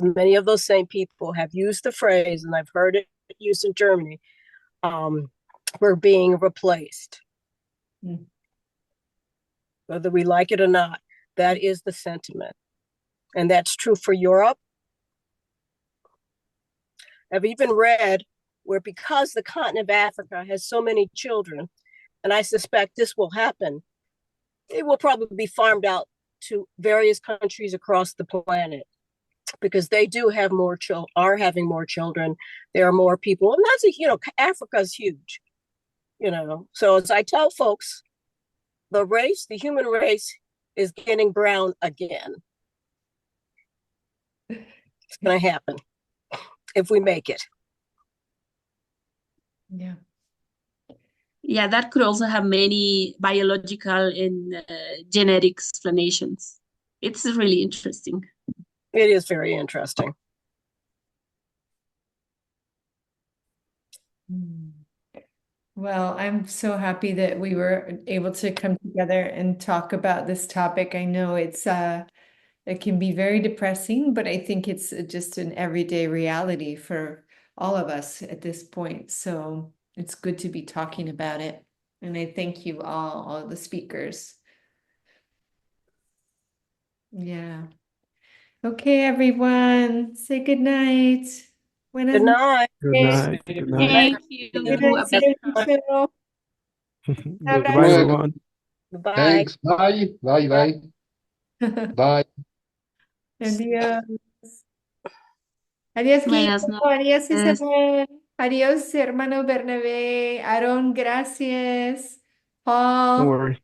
Many of those same people have used the phrase, and I've heard it used in Germany, we're being replaced. Whether we like it or not, that is the sentiment. And that's true for Europe. I've even read where, because the continent of Africa has so many children, and I suspect this will happen, it will probably be farmed out to various countries across the planet, because they do have more children, are having more children. There are more people, and that's Africa's huge, So as I tell folks, the human race is getting brown again. It's going to happen if we make it. Yeah. Yeah, that could also have many biological and genetic explanations. It's really interesting. It is very interesting. Well, I'm so happy that we were able to come together and talk about this topic. I know it can be very depressing, but I think it's just an everyday reality for all of us at this point. So it's good to be talking about it. And I thank you all the speakers. Yeah. Okay, everyone. Say good night. Buenas Good night. Good noches. night. Good night. Thank you. Cuídense mucho. Goodbye, Abrazo. Bueno, everyone. Bye. thanks. Bye. Bye. Bye. Bye. Adiós. Adiós, Guido. Buenas Adiós, noches. Isabel. Adiós, hermano Bernabé. Aaron, gracias. Don't Paul. worry.